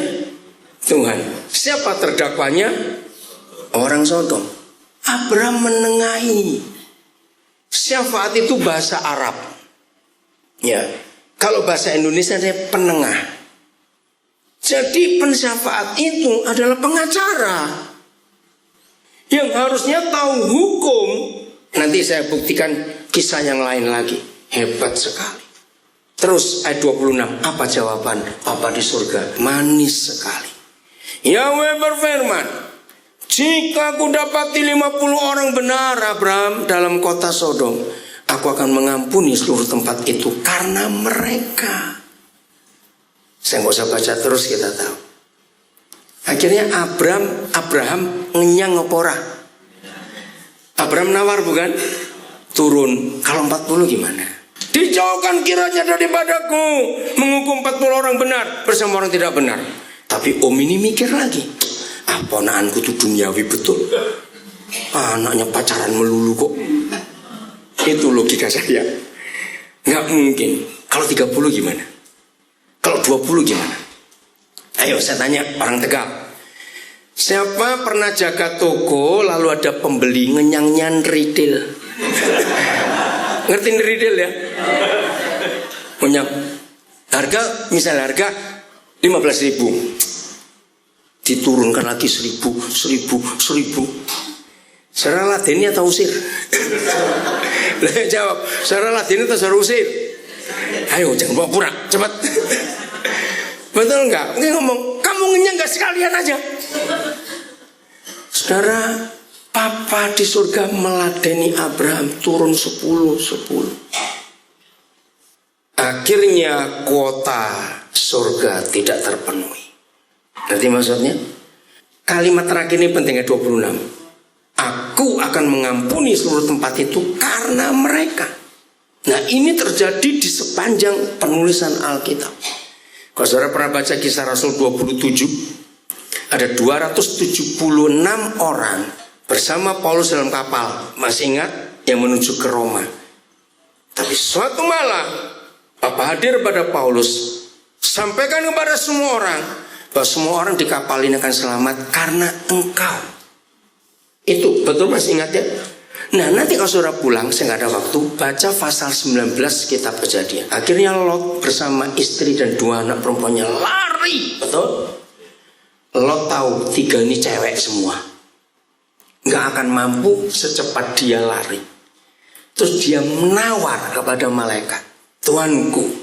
Tuhan. Siapa terdakwanya? Orang Sodom. Abraham menengahi. Syafaat itu bahasa Arab. Ya, kalau bahasa Indonesia saya penengah. Jadi pensyafaat itu adalah pengacara yang harusnya tahu hukum. Nanti saya buktikan kisah yang lain lagi. Hebat sekali. Terus ayat 26, apa jawaban Bapa di surga? Manis sekali. Yahweh berfirman, Jika aku dapati 50 orang benar, Abraham, dalam kota Sodom, aku akan mengampuni seluruh tempat itu karena mereka. Saya nggak usah baca terus, kita tahu. Akhirnya Abraham ngenyang ngopora. Abraham nawar bukan? Turun. Kalau 40 gimana? Dijauhkan kiranya daripadaku menghukum 40 orang benar bersama orang tidak benar. Tapi om ini mikir lagi. Ponaanku tuh duniawi betul. Anaknya pacaran melulu kok. Itu logika saya. Nggak mungkin. Kalau 30 gimana? Kalau 20 gimana? Ayo saya tanya orang Tegal. Siapa pernah jaga toko lalu ada pembeli ngenyang-nyan retail? Ngerti retail ya? Ngenyang. Harga, misalnya harga 15.000. Diturunkan lagi 1.000. Saudara ladeni atau usir? Jawab, saudara ladeni atau saudara usir? Ayo jangan bawa pura, cepat. Betul enggak? Mungkin ngomong, kamu ngenyang enggak sekalian aja. Saudara, Papa di surga meladeni Abraham turun 10. Akhirnya kuota surga tidak terpenuhi. Nanti maksudnya kalimat terakhir ini pentingnya 26. Aku akan mengampuni seluruh tempat itu karena mereka. Nah ini terjadi di sepanjang penulisan Alkitab. Kalau saudara pernah baca Kisah Rasul 27, ada 276 orang bersama Paulus dalam kapal. Masih ingat? Yang menuju ke Roma. Tapi suatu malam Papa hadir pada Paulus, sampaikan kepada semua orang bahwa semua orang di kapal ini akan selamat karena engkau. Itu betul masih ingat ya? Nah nanti kalau saudara pulang, saya nggak ada waktu, baca pasal 19 kitab Kejadian. Akhirnya Lot bersama istri dan 2 anak perempuannya lari. Betul? Lot tahu 3 ini cewek semua, nggak akan mampu secepat dia lari. Terus dia menawar kepada malaikat, Tuanku,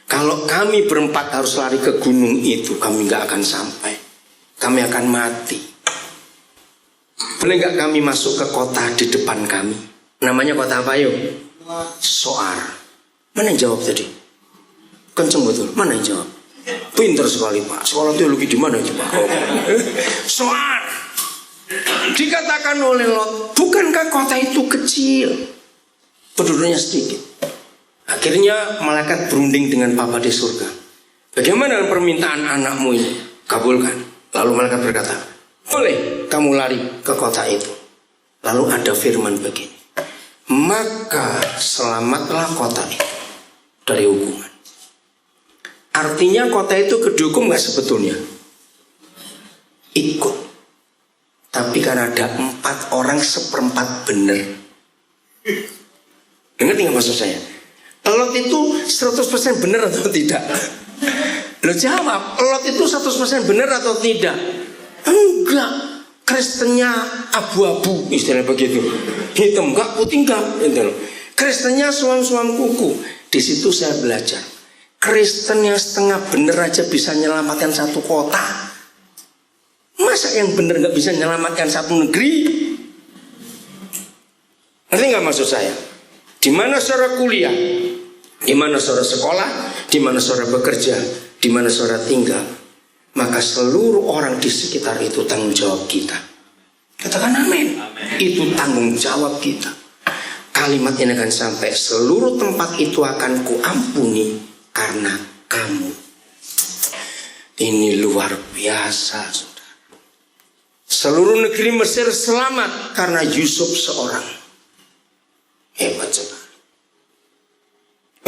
kalau kami berempat harus lari ke gunung itu, kami nggak akan sampai. Kami akan mati. Boleh nggak kami masuk ke kota di depan kami? Namanya kota apa yuk? Soar. Mana yang jawab tadi? Kenceng betul. Mana yang jawab? Pinter sekali Pak. Sekolah teologi di mana itu Pak? Soar. Dikatakan oleh Lot, bukankah kota itu kecil? Penduduknya sedikit. Akhirnya malaikat berunding dengan Papa di surga. Bagaimana permintaan anakmu ini? Kabulkan. Lalu malaikat berkata, boleh kamu lari ke kota itu. Lalu ada firman begini, maka selamatlah kota itu dari hukuman. Artinya kota itu dihukum gak sebetulnya? Ikut. Tapi karena ada 4 orang 1/4 benar. Ngerti gak maksud saya? Lot itu 100% benar atau tidak? Lo jawab, Lot itu 100% benar atau tidak? Enggak. Kristennya abu-abu, istilahnya begitu. Hitam enggak, putih enggak. Kristennya suam-suam kuku. Di situ saya belajar. Kristen yang setengah benar aja bisa menyelamatkan satu kota. Masa yang benar enggak bisa menyelamatkan satu negeri? Ngerti enggak maksud saya? Di mana saudara kuliah, di mana saudara sekolah, di mana saudara bekerja, di mana saudara tinggal, maka seluruh orang di sekitar itu tanggung jawab kita. Katakan amin. Itu tanggung jawab kita. Kalimat ini akan sampai, seluruh tempat itu akan kuampuni karena kamu. Ini luar biasa, saudara. Seluruh negeri Mesir selamat karena Yusuf seorang. Hebat sekali.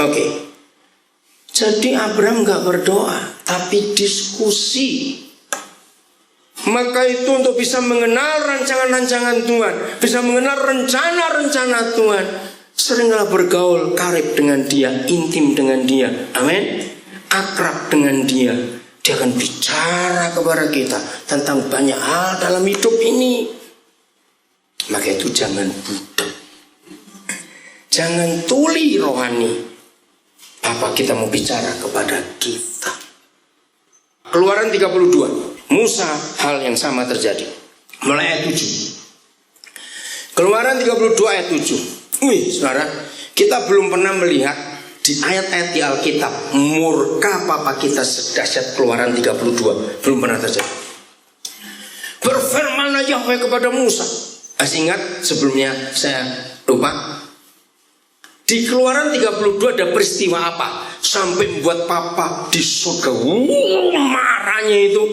Oke. Jadi Abraham gak berdoa, tapi diskusi. Maka itu untuk bisa mengenal rancangan-rancangan Tuhan, bisa mengenal rencana-rencana Tuhan, seringlah bergaul karib dengan dia, intim dengan dia. Amin. Akrab dengan dia. Dia akan bicara kepada kita tentang banyak hal dalam hidup ini. Maka itu jangan budak, jangan tuli rohani. Apa kita mau bicara kepada kita? Keluaran 32. Musa hal yang sama terjadi. mulai ayat 7. Keluaran 32 ayat 7. Wih, saudara, kita belum pernah melihat di ayat-ayat di Alkitab murka Bapa kita sedahsyat Keluaran 32. Belum pernah terjadi. Berfirmanlah Yahweh kepada Musa. Masih ingat sebelumnya saya lupa. Di Keluaran 32 ada peristiwa apa sampai membuat Papa di surga marahnya itu,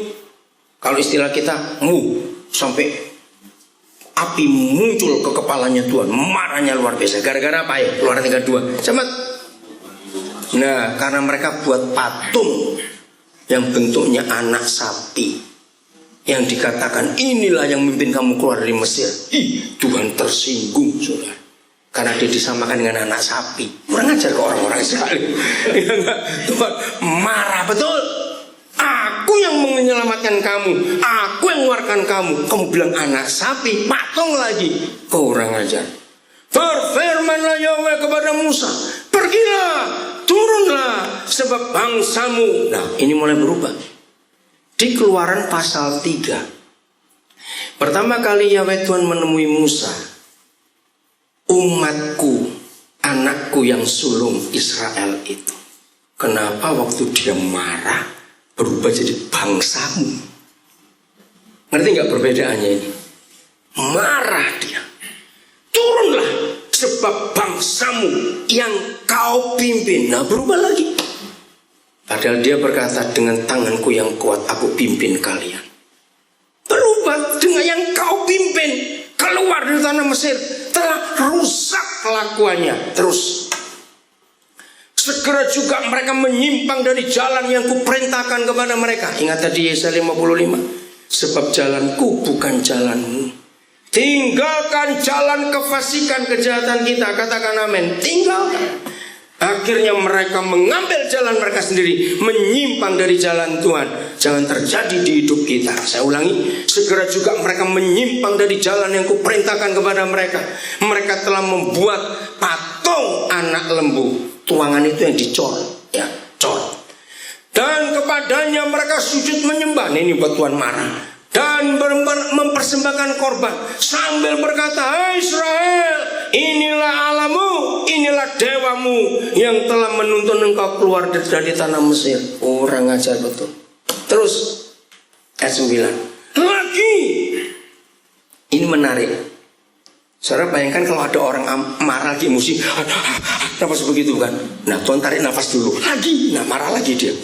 kalau istilah kita sampai api muncul ke kepalanya Tuhan, marahnya luar biasa. Gara-gara apa ya? Keluaran 32. Sama. Nah, karena mereka buat patung yang bentuknya anak sapi, yang dikatakan inilah yang memimpin kamu keluar dari Mesir. Tuhan tersinggung, saudara. Karena dia disamakan dengan anak sapi. Kurang ajar ke orang-orang sekali. Tuhan marah betul. Aku yang menyelamatkan kamu, aku yang mengeluarkan kamu. Kamu bilang anak sapi, patung lagi. Kurang ajar. Berfirmanlah Yahweh kepada Musa, pergilah, turunlah, sebab bangsamu. Nah, ini mulai berubah. Di Keluaran pasal 3. Pertama kali Yahweh Tuhan menemui Musa. Umatku, anakku yang sulung Israel itu. Kenapa waktu dia marah berubah jadi bangsamu? Ngerti gak perbedaannya ini? Marah dia. Turunlah, sebab bangsamu yang kau pimpin. Nah, berubah lagi. Padahal dia berkata, dengan tanganku yang kuat aku pimpin kalian. Berubah dengan yang kau pimpin. Keluar dari tanah Mesir, telah rusak kelakuannya. Terus segera juga mereka menyimpang dari jalan yang kuperintahkan kepada mereka. Ingat tadi Yesaya 55. Sebab jalanku bukan jalanmu. Tinggalkan jalan kefasikan kejahatan kita. Katakan amin. Tinggalkan. Akhirnya mereka mengambil jalan mereka sendiri, menyimpang dari jalan Tuhan. Jangan terjadi di hidup kita. Saya ulangi, segera juga mereka menyimpang dari jalan yang kuperintahkan kepada mereka. Mereka telah membuat patung anak lembu. Tuangan itu yang dicor, ya, cor. Dan kepadanya mereka sujud menyembah. Ini buat Tuhan marah. Dan mempersembahkan korban sambil berkata, hai Israel, inilah Allahmu, inilah dewamu yang telah menuntun engkau keluar dari tanah Mesir. Orang ajar betul. Terus ayat 9 lagi. Ini menarik. Saudara bayangkan kalau ada orang marah lagi emosi, nafas begitu kan. Nah, Tuhan tarik nafas dulu lagi. Nah, marah lagi dia.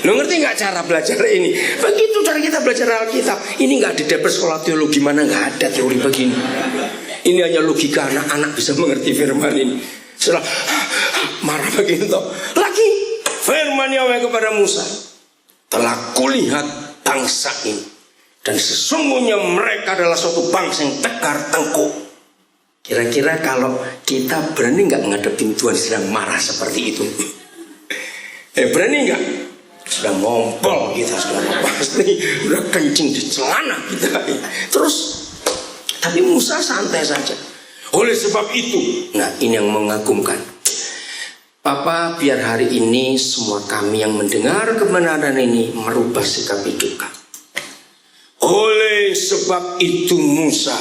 Lo ngerti gak cara belajar ini? Begitu cara kita belajar Alkitab. Ini gak ada sekolah teologi mana, gak ada teori begini. Ini hanya logika anak-anak bisa mengerti firman ini. Setelah marah begitu lagi, firman Yahweh kepada Musa, telah kulihat bangsa ini, dan sesungguhnya mereka adalah suatu bangsa yang tegar tengkuk. Kira-kira kalau kita berani gak ngadepin Tuhan sedang marah seperti itu? Berani gak? Sudah ngompol kita, sudah pasti sudah kencing di celana kita. Terus, tapi Musa santai saja. Oleh sebab itu, nah ini yang mengagumkan. Papa, biar hari ini semua kami yang mendengar kebenaran ini merubah sikap hidup kami. Oleh sebab itu Musa,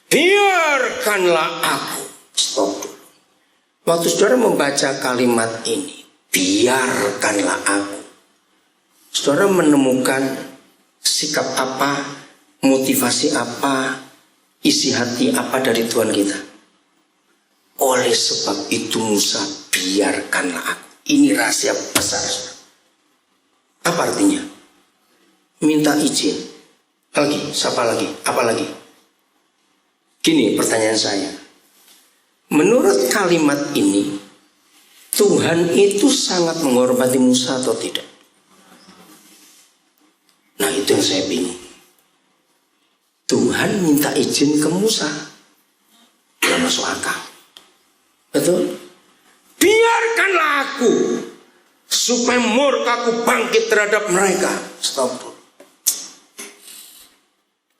biarkanlah aku. Stop dulu. Waktu saudara membaca kalimat ini, biarkanlah aku, saudara menemukan sikap apa, motivasi apa, isi hati apa dari Tuhan kita? Oleh sebab itu Musa, biarkanlah aku. Ini rahasia besar. Apa artinya? Minta izin. Lagi, siapa lagi? Apa lagi? Gini pertanyaan saya. Menurut kalimat ini, Tuhan itu sangat menghormati Musa atau tidak? Nah, itu yang saya bingung. Tuhan minta izin ke Musa, tidak masuk akal. Betul? Biarkanlah aku, supaya murkaku bangkit terhadap mereka. Stop.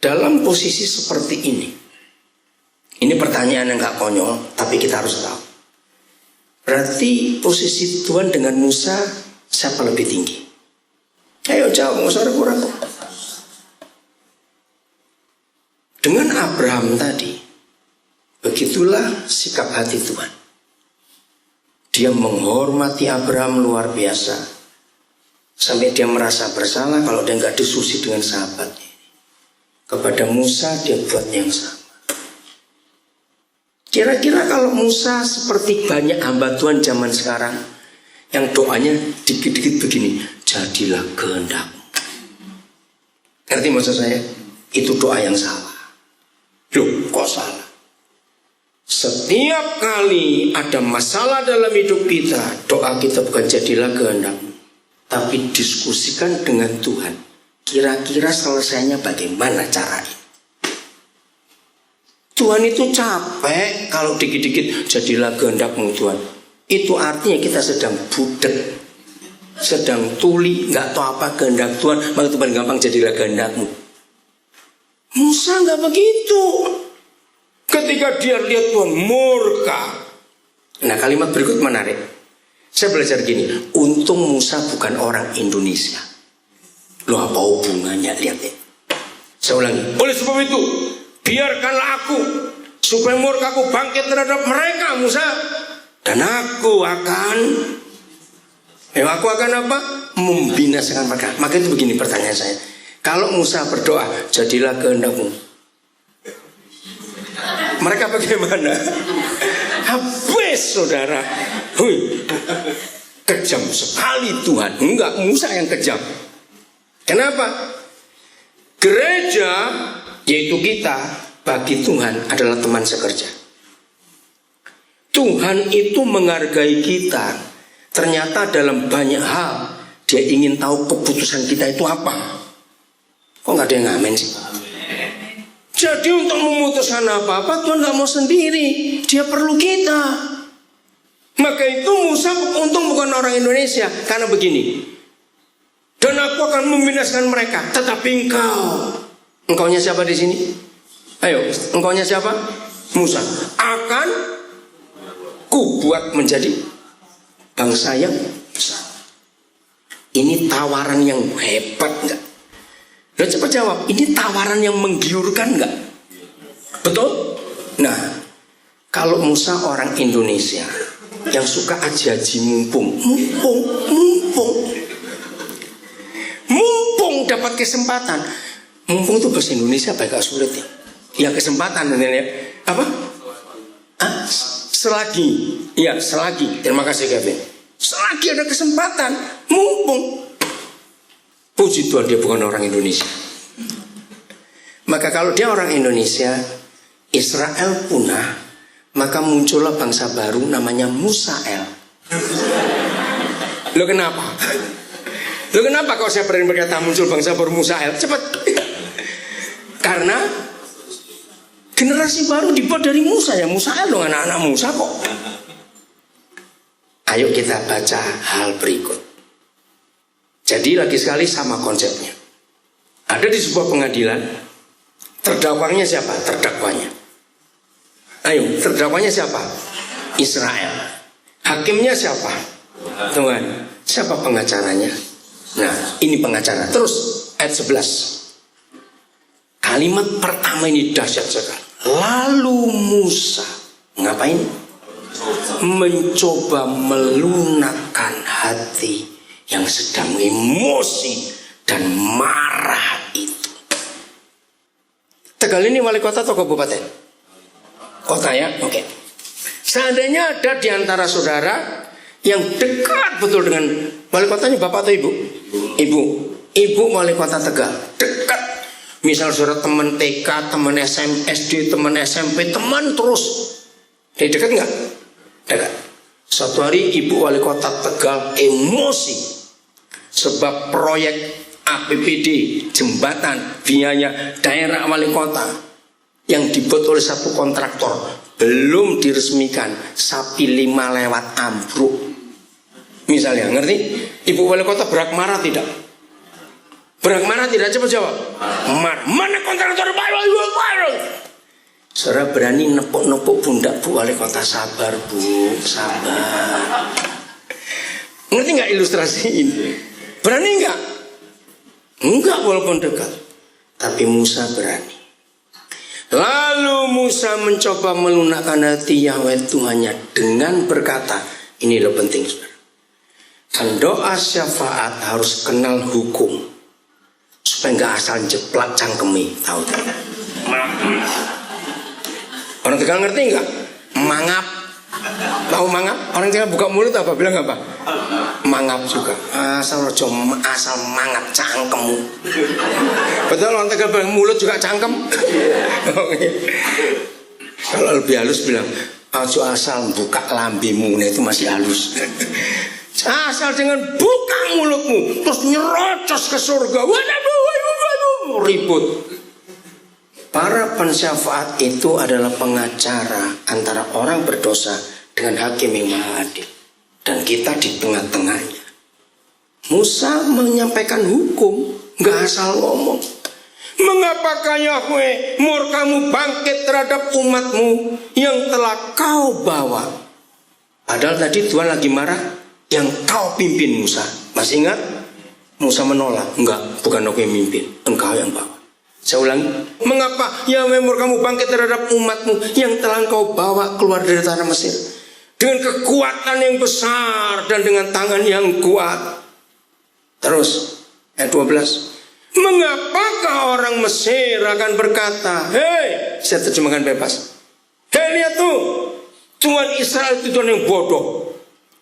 Dalam posisi seperti ini pertanyaan yang gak konyol, tapi kita harus tahu. Berarti posisi Tuhan dengan Musa, siapa lebih tinggi? Ayo jawab, nggak usah ragu-ragu. Dengan Abraham tadi, begitulah sikap hati Tuhan. Dia menghormati Abraham luar biasa, sampai dia merasa bersalah kalau dia nggak diskusi dengan sahabatnya. Kepada Musa dia buat yang sama. Kira-kira kalau Musa seperti banyak hamba Tuhan zaman sekarang, yang doanya dikit-dikit begini, jadilah kehendak. Ngerti maksud saya? Itu doa yang salah. Loh, kok salah? Setiap kali ada masalah dalam hidup kita, doa kita bukan jadilah kehendakmu, tapi diskusikan dengan Tuhan. Kira-kira selesainya bagaimana caranya? Tuhan itu capek kalau dikit-dikit jadilah kehendakmu Tuhan. Itu artinya kita sedang budek, sedang tuli, nggak tahu apa kehendak Tuhan, maka Tuhan gampang jadilah kehendakmu. Musa nggak begitu. Ketika dia lihat Tuhan murka. Nah, kalimat berikut menarik. Saya belajar gini, untung Musa bukan orang Indonesia. Loh, apa hubungannya? Lihat ya. Saya ulangi. Oleh sebab itu, biarkanlah aku supaya murkaku bangkit terhadap mereka, Musa. Dan aku akan apa? Membinasakan mereka. Maka itu begini pertanyaan saya. Kalau Musa berdoa, jadilah kehendakmu, mereka bagaimana? Habis saudara. Hui, kejam sekali Tuhan. Enggak, Musa yang kejam. Kenapa? Gereja, yaitu kita, bagi Tuhan adalah teman sekerja. Tuhan itu menghargai kita. Ternyata dalam banyak hal dia ingin tahu keputusan kita itu apa. Kok nggak ada yang ngamen sih? Jadi untuk memutuskan apa-apa Tuhan nggak mau sendiri, dia perlu kita. Maka itu Musa untung bukan orang Indonesia, karena begini. Dan aku akan membinasakan mereka, tetapi engkaunya siapa di sini? Ayo, engkaunya siapa? Musa. Akan ku buat menjadi bangsa yang besar. Ini tawaran yang hebat nggak? Lo cepat jawab, ini tawaran yang menggiurkan nggak? Betul? Nah, kalau Musa orang Indonesia yang suka aji-aji mumpung dapat kesempatan. Mumpung itu bahasa Indonesia agak sulit ya. Ya kesempatan ya. Apa? Selagi. Ya selagi. Terima kasih Kevin. Selagi ada kesempatan, mumpung. Puji Tuhan dia bukan orang Indonesia. Maka kalau dia orang Indonesia, Israel punah, maka muncullah bangsa baru namanya Musael. Lo kenapa? Lo kenapa kalau saya berani berkata muncul bangsa baru Musael? Cepat. Karena generasi baru dibuat dari Musa ya. Musael dong, anak-anak Musa kok. Ayo kita baca hal berikut. Jadi lagi sekali sama konsepnya. Ada di sebuah pengadilan, terdakwanya siapa? Terdakwanya. Ayo, terdakwanya siapa? Israel. Hakimnya siapa? Tuhan. Siapa pengacaranya? Nah, ini pengacara. Terus ayat 11. Kalimat pertama ini dahsyat sekali. Lalu Musa ngapain? Mencoba melunakkan hati yang sedang emosi dan marah itu. Tegal ini wali kota atau kabupaten? Kota ya, oke. Seandainya ada di antara saudara yang dekat betul dengan wali kotanya, bapak atau ibu? Ibu wali kota Tegal, dekat. Misal saudara teman TK, teman SD, teman SMP, teman terus. Dia dekat nggak? Dekat. Suatu hari ibu wali kota Tegal emosi. Sebab proyek APBD jembatan biaya daerah wali kota yang dibuat oleh satu kontraktor belum diresmikan, sapi 5 lewat ambruk. Misalnya, ngerti? Ibu wali kota berak marah tidak? Berak marah tidak? Coba jawab. Marah. Mana kontraktor? Saudara berani nepuk-nepuk pundak bu wali kota. Sabar bu, sabar. Ngerti nggak ilustrasi ini? Berani nggak? Enggak walaupun dekat. Tapi Musa berani. Musa mencoba melunakkan hati Yahweh Tuhannya dengan berkata, ini loh penting saudara. Doa syafaat harus kenal hukum supaya nggak asal jeplak cangkemi, tahu tak? Orang Tegal ngerti nggak? Mangap, tahu mangap? Orang Tegal buka mulut apa? Bilang apa? Mangap juga. Asal mangap cangkemmu. Betul, orang Tegal bilang mulut juga cangkem. Kalau lebih halus bilang, asal buka lambimu, nah itu masih halus. Asal dengan buka mulutmu terus nyerocos ke surga, waduh, ribut. Para pensyafaat itu adalah pengacara antara orang berdosa dengan hakim yang maha adil, dan kita di tengah-tengahnya. Musa menyampaikan hukum, nggak asal ngomong. Mengapakah Yahweh murkamu bangkit terhadap umatmu yang telah kau bawa? Padahal tadi Tuhan lagi marah, yang kau pimpin Musa. Masih ingat? Musa menolak. Enggak, bukan aku yang mimpin, engkau yang bawa. Saya ulangi, mengapa Yahweh murkamu bangkit terhadap umatmu yang telah kau bawa keluar dari tanah Mesir dengan kekuatan yang besar dan dengan tangan yang kuat. Terus ayat 12, mengapakah orang Mesir akan berkata, hei, saya terjemahkan bebas, hei lihat tuh, Tuhan Israel itu Tuhan yang bodoh.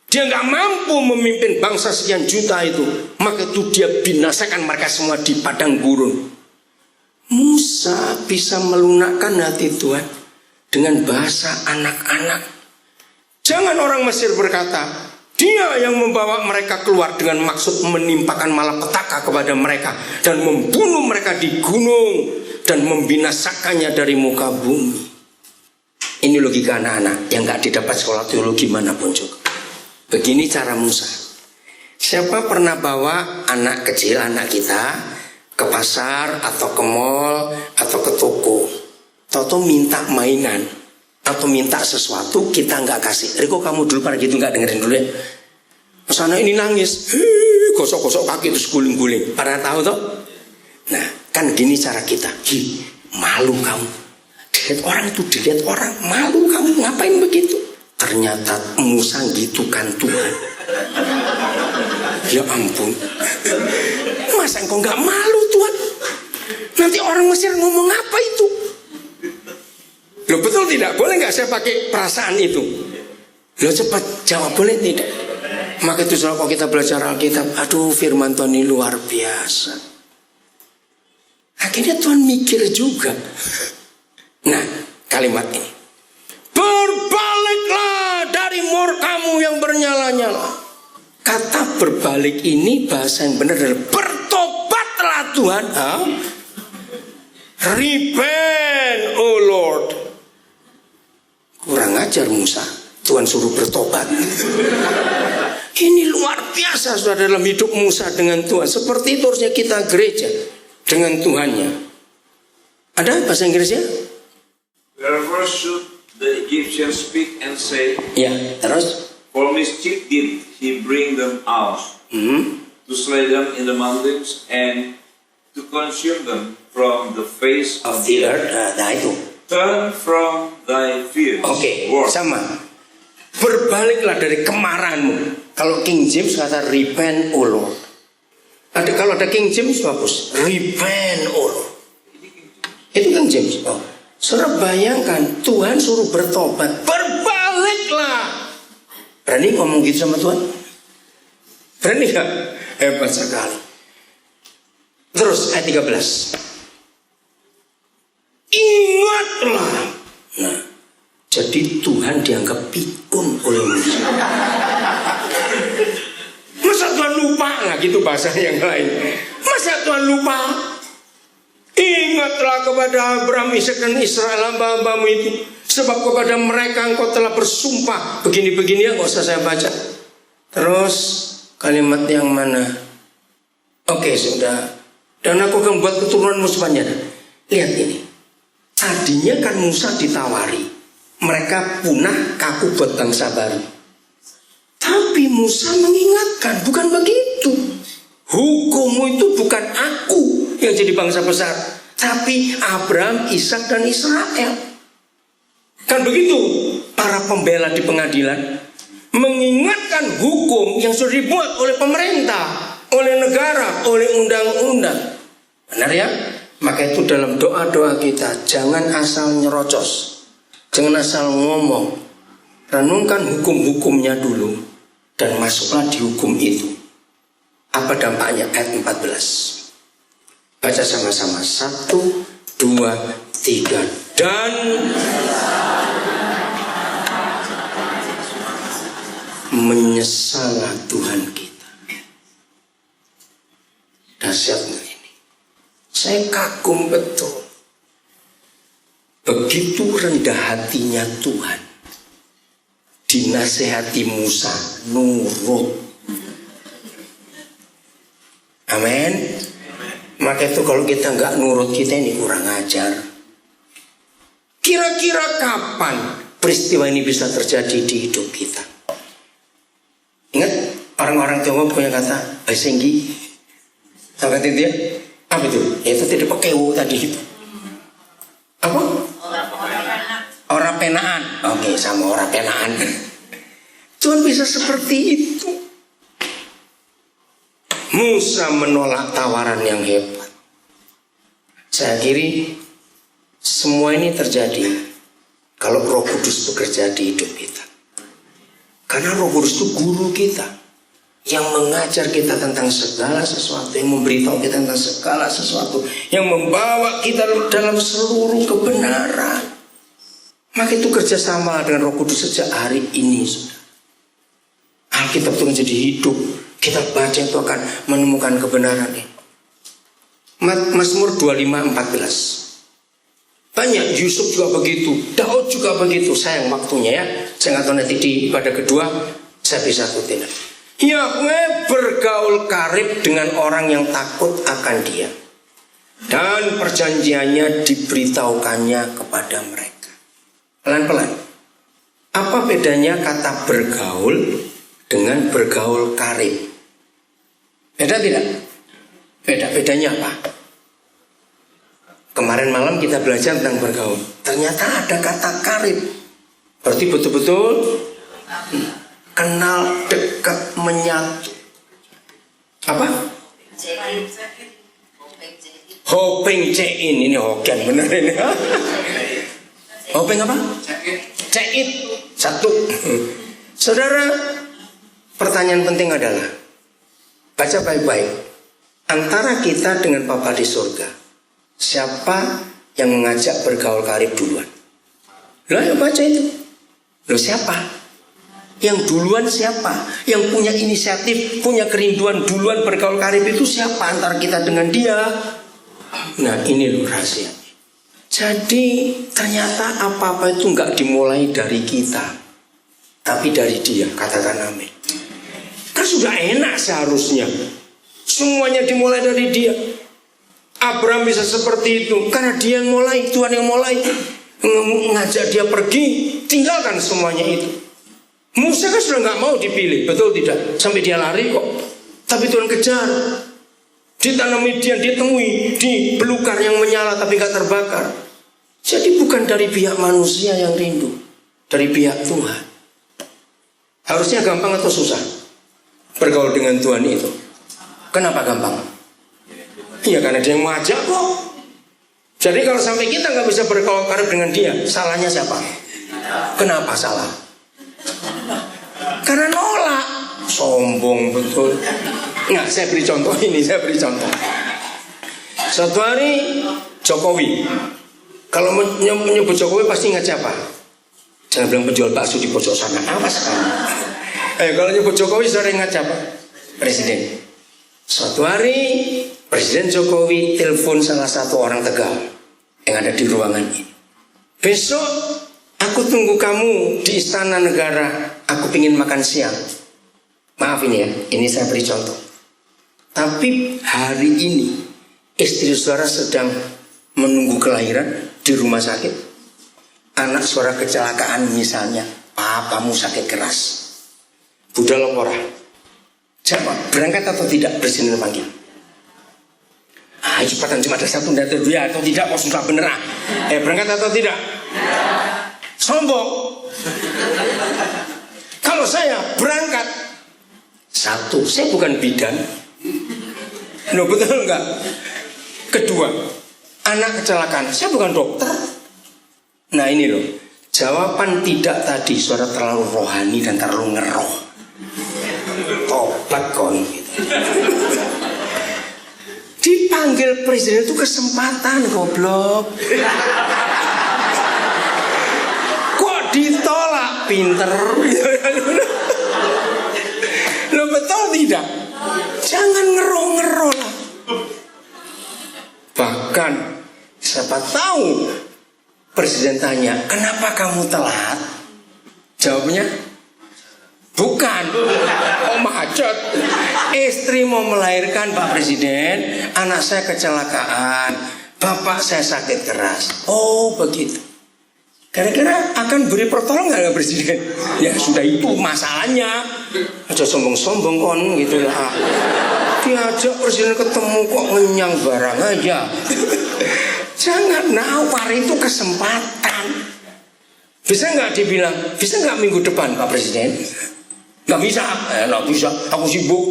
Dia nggak mampu memimpin bangsa sekian juta itu, maka itu dia binasakan mereka semua di padang gurun. Musa bisa melunakkan hati Tuhan dengan bahasa anak-anak. Jangan orang Mesir berkata, dia yang membawa mereka keluar dengan maksud menimpakan malapetaka kepada mereka dan membunuh mereka di gunung dan membinasakannya dari muka bumi. Ini logika anak-anak yang nggak didapat sekolah teologi manapun juga. Begini cara Musa. Siapa pernah bawa anak kecil, anak kita ke pasar atau ke mall atau ke toko, Toto minta mainan atau minta sesuatu, kita nggak kasih. Riko kamu dulu pada gitu, nggak dengerin dulu ya. Sana ini nangis, gosok-gosok kaki terus guling-guling. Pada tahu toh? Nah, kan gini cara kita. Malu kamu. Dilihat orang itu, dilihat orang, malu kamu, ngapain begitu? Ternyata Musa gitu kan Tuhan. Ya ampun, masa engkau gak malu Tuhan? Nanti orang Mesir ngomong apa itu? Loh betul tidak? Boleh gak saya pakai perasaan itu? Loh cepat jawab, boleh tidak? Maka itu kalau kita belajar Alkitab, aduh firman Tuhan ini luar biasa. Akhirnya Tuhan mikir juga. Nah kalimat ini, berbaliklah dari murkamu yang bernyala-nyala. Kata berbalik ini bahasa yang benar adalah bertobatlah Tuhan. Repent, oh Lord. Kurang ajar Musa, Tuhan suruh bertobat. Ini luar biasa saudara dalam hidup Musa dengan Tuhan. Seperti itu harusnya kita gereja dengan Tuhannya. Ada bahasa Inggrisnya? Therefore should the Egyptians speak and say, ya, terus for mischief did he bring them out, to slay them in the mountains and to consume them from the face of the earth. Nah itu. Turn from thy fears. Oke, sama. Berbaliklah dari kemarahanmu. Kalau King James kata repent, O Lord. Kalau ada King James bagus, repent, O Lord. Itu King James. Oh. Saudara bayangkan Tuhan suruh bertobat, berbaliklah. Berani ngomong gitu sama Tuhan? Berani gak? Hebat sekali. Terus ayat 13, ingatlah. Nah, jadi Tuhan dianggap pikun oleh Musa. Masa Tuhan lupa? Nah gitu bahasa yang lain. Masa Tuhan lupa? Ingatlah kepada Abraham, Ishak dan Israel hamba-hambamu itu, sebab kepada mereka engkau telah bersumpah. Begini-begini ya, nggak usah saya baca. Terus kalimat yang mana? Oke, sudah. Dan aku akan buat keturunanmu sepanjang. Lihat ini. Tadinya kan Musa ditawari, mereka punah, kaku buat bangsa baru. Tapi Musa mengingatkan, bukan begitu. Hukummu itu bukan aku yang jadi bangsa besar, tapi Abraham, Ishak dan Israel. Kan begitu para pembela di pengadilan mengingatkan hukum yang sudah dibuat oleh pemerintah, oleh negara, oleh undang-undang. Benar ya? Maka itu dalam doa-doa kita jangan asal nyerocos, jangan asal ngomong. Renungkan hukum-hukumnya dulu dan masuklah di hukum itu. Apa dampaknya? Ayat 14. Baca sama-sama. 1, 2, 3. Dan menyesallah Tuhan kita. Dahsyat nggak ini? Saya kagum betul. Begitu rendah hatinya Tuhan. Dinasehati Musa, nurut. Amin. Maka itu kalau kita nggak nurut, kita ini kurang ajar. Kira-kira kapan peristiwa ini bisa terjadi di hidup kita? Ingat orang-orang Jawa punya kata "Basenggi". Tahu kan itu ya? Apa itu? Ya, itu tidak pakai "u" tadi itu. Apa? Orang penaan. Oke, sama orang penaan. Tuhan bisa seperti itu. Musa menolak tawaran yang hebat. Saya kira semua ini terjadi kalau Roh Kudus bekerja di hidup kita. Karena Roh Kudus itu guru kita, yang mengajar kita tentang segala sesuatu, yang memberitahu kita tentang segala sesuatu, yang membawa kita dalam seluruh kebenaran. Maka itu kerjasama dengan Roh Kudus sejak hari ini, saudara. Alkitab itu menjadi hidup. Kita baca itu akan menemukan kebenaran ini. Mazmur 25:14. Banyak, Yusuf juga begitu, Daud juga begitu. Sayang waktunya ya. Saya nggak tahu nanti di pada kedua saya bisa ikutin. Yahweh bergaul karib dengan orang yang takut akan Dia, dan perjanjiannya diberitahukannya kepada mereka. Pelan-pelan. Apa bedanya kata bergaul dengan bergaul karib? Beda tidak? Bedanya apa? Kemarin malam kita belajar tentang bergaul. Ternyata ada kata karib. Berarti betul-betul kenal, dekat, menyatu. Apa? Hoping check-in. Ini hoken bener ini. Hoping apa? Check-in. Satu. Saudara, pertanyaan penting adalah, baca baik-baik. Antara kita dengan Bapa di surga, siapa yang mengajak bergaul karib duluan? Loh, ayo baca itu. Loh, siapa? Yang duluan siapa? Yang punya inisiatif, punya kerinduan duluan bergaul karib itu siapa antara kita dengan Dia? Nah, ini loh rahasia. Jadi ternyata apa-apa itu nggak dimulai dari kita, tapi dari Dia. Katakan amin. Kan sudah enak seharusnya. Semuanya dimulai dari Dia. Abraham bisa seperti itu karena Dia yang mulai, Tuhan yang mulai, ngajak dia pergi, tinggalkan semuanya itu. Musa kan sudah nggak mau dipilih, betul tidak? Sampai dia lari kok. Tapi Tuhan kejar. Di tanah Midian ditemui di belukar yang menyala tapi nggak terbakar. Jadi bukan dari pihak manusia yang rindu, dari pihak Tuhan. Harusnya gampang atau susah bergaul dengan Tuhan itu? Kenapa gampang? Iya, karena Dia yang mengajak kok. Jadi kalau sampai kita nggak bisa bergaul karib dengan Dia, salahnya siapa? Kenapa salah? Karena nolak. Sombong betul. Nah, saya beri contoh ini, Suatu hari Jokowi, kalau menyebut Jokowi pasti ingat siapa? Jangan bilang penjual bakso di pojok sana. Awas kan? Kalau nyebut Jokowi sering ingat siapa? Presiden. Suatu hari Presiden Jokowi telepon salah satu orang Tegal yang ada di ruangan ini. Besok aku tunggu kamu di Istana Negara. Aku ingin makan siang. Maaf ini ya, ini saya beri contoh. Tapi hari ini istri saudara sedang menunggu kelahiran di rumah sakit. Anak saudara kecelakaan misalnya, papamu sakit keras. Budal ora. Jawab, berangkat atau tidak Presiden panggil? Cepatan cuma ada satu data dua atau tidak, kok susah beneran. Berangkat atau tidak? sombong. Kalau saya berangkat, satu, saya bukan bidan. Loh, betul enggak? Kedua, anak kecelakaan, saya bukan dokter. Nah ini loh, jawaban tidak tadi suara terlalu rohani dan terlalu ngeroh. Tobat kon gitu. Dipanggil presiden itu kesempatan, goblok. Kok ditolak? Pinter. Lo betul tidak? Jangan ngeroh-ngeroh lah. Bahkan siapa tahu presiden tanya, kenapa kamu telat? Jawabnya, bukan, macet. Istri mau melahirkan Pak Presiden, anak saya kecelakaan, bapak saya sakit keras. Oh begitu. Kira-kira akan beri pertolongan ke Presiden? Ya sudah, itu masalahnya. Aja sombong-sombong kon gitu lah. Diajak Presiden ketemu kok ngenyang barang aja. Jangan nawar, itu kesempatan. Bisa nggak dibilang, bisa nggak minggu depan Pak Presiden? Nggak bisa, nggak bisa, aku sibuk.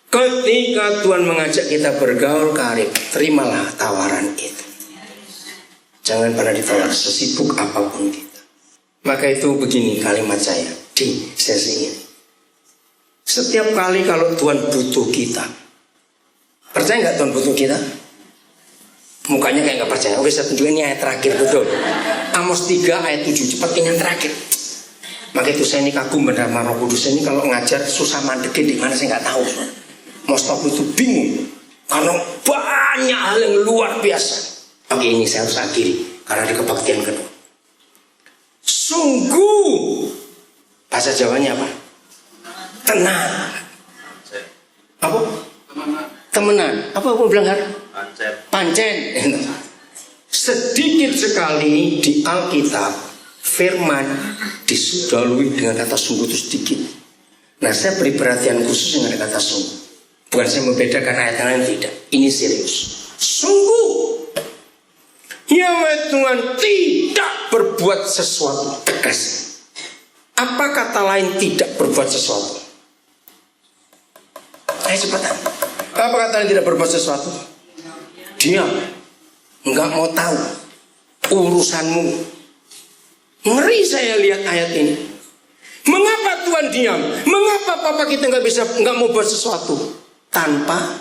Ketika Tuhan mengajak kita bergaul karib, terimalah tawaran itu. Jangan pernah ditolak sesibuk apapun kita. Maka itu begini kalimat saya di sesi ini. Setiap kali kalau Tuhan butuh kita, percaya nggak Tuhan butuh kita? Mukanya kayak nggak percaya. Oke, saya tunjukin ini ayat terakhir, betul. Amos 3 ayat 7, cepat ini yang terakhir. Maka itu saya ini kagum benar sama Roh Kudus. Ini kalau ngajar susah mandeknya di mana saya nggak tahu. Mostop itu bingung karena banyak hal yang luar biasa. Oke, ini saya harus akhiri karena ada kebaktian kedua. Sungguh, bahasa Jawanya apa? Tenang. Apa? Temenan. Apa aku bilang har? Pancen. Sedikit sekali di Alkitab firman disudahului dengan kata sungguh itu sedikit. Nah, saya beri perhatian khusus dengan kata sungguh. Bukan saya membedakan ayat yang lain, tidak. Ini serius. Sungguh Yahweh Tuhan tidak berbuat sesuatu. Tegas. Apa kata lain tidak berbuat sesuatu? Ayo cepetan. Apa kata lain tidak berbuat sesuatu? Diam. Enggak mau tahu urusanmu. Ngeri saya lihat ayat ini. Mengapa Tuhan diam? Mengapa Papa kita nggak mau buat sesuatu? Tanpa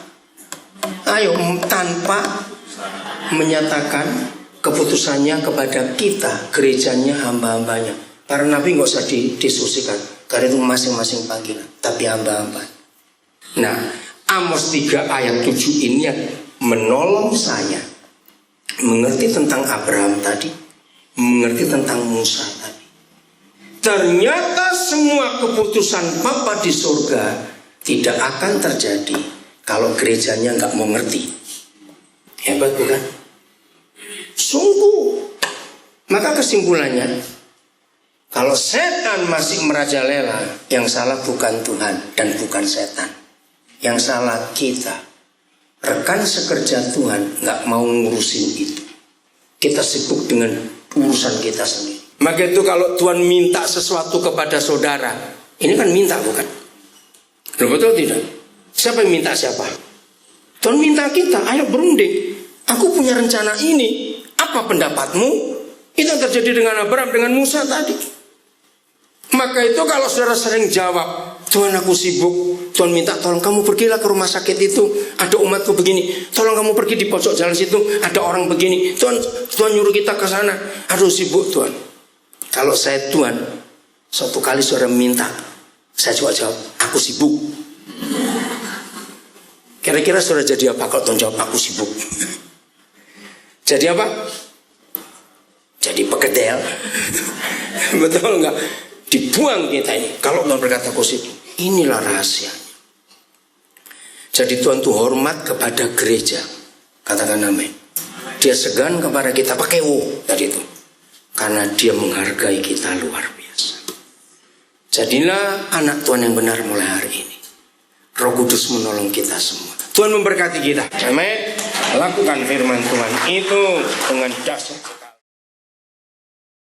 menyatakan keputusannya kepada kita, gerejanya, hamba-hambanya. Para nabi nggak usah didiskusikan, karena itu masing-masing panggilan, tapi hamba-hamba. Nah, Amos 3 ayat 7 ini yang menolong saya mengerti tentang Abraham tadi, mengerti tentang Musa tadi. Ternyata semua keputusan Bapa di surga tidak akan terjadi kalau gerejanya nggak mau ngerti. Hebat bukan? Sungguh. Maka kesimpulannya, kalau setan masih merajalela, yang salah bukan Tuhan dan bukan setan. Yang salah kita. Rekan sekerja Tuhan nggak mau ngurusin itu. Kita sibuk dengan urusan kita sendiri. Maka itu kalau Tuhan minta sesuatu kepada saudara, ini kan minta bukan? Loh, betul tidak? Siapa yang minta siapa? Tuhan minta kita, ayo berunding. Aku punya rencana ini. Apa pendapatmu? Itu yang terjadi dengan Abraham, dengan Musa tadi. Maka itu kalau saudara sering jawab, Tuhan aku sibuk, Tuhan minta tolong kamu pergilah ke rumah sakit itu, ada umatku begini, tolong kamu pergi di pojok jalan situ, ada orang begini, Tuhan nyuruh kita ke sana, aduh sibuk Tuhan. Kalau saya Tuhan, suatu kali saudara minta, saya juga jawab, aku sibuk. Kira-kira saudara jadi apa kalau Tuhan jawab aku sibuk? Jadi apa? Jadi pekedel. Betul enggak? Dibuang kita ini. Kalau Tuhan berkata aku sibuk, inilah rahasianya. Jadi Tuhan tuh hormat kepada gereja. Katakan amin. Dia segan kepada kita, pakai tadi itu. Karena dia menghargai kita luar biasa. Jadilah anak Tuhan yang benar mulai hari ini. Roh Kudus menolong kita semua. Tuhan memberkati kita. Amin. Lakukan firman Tuhan itu dengan dasar.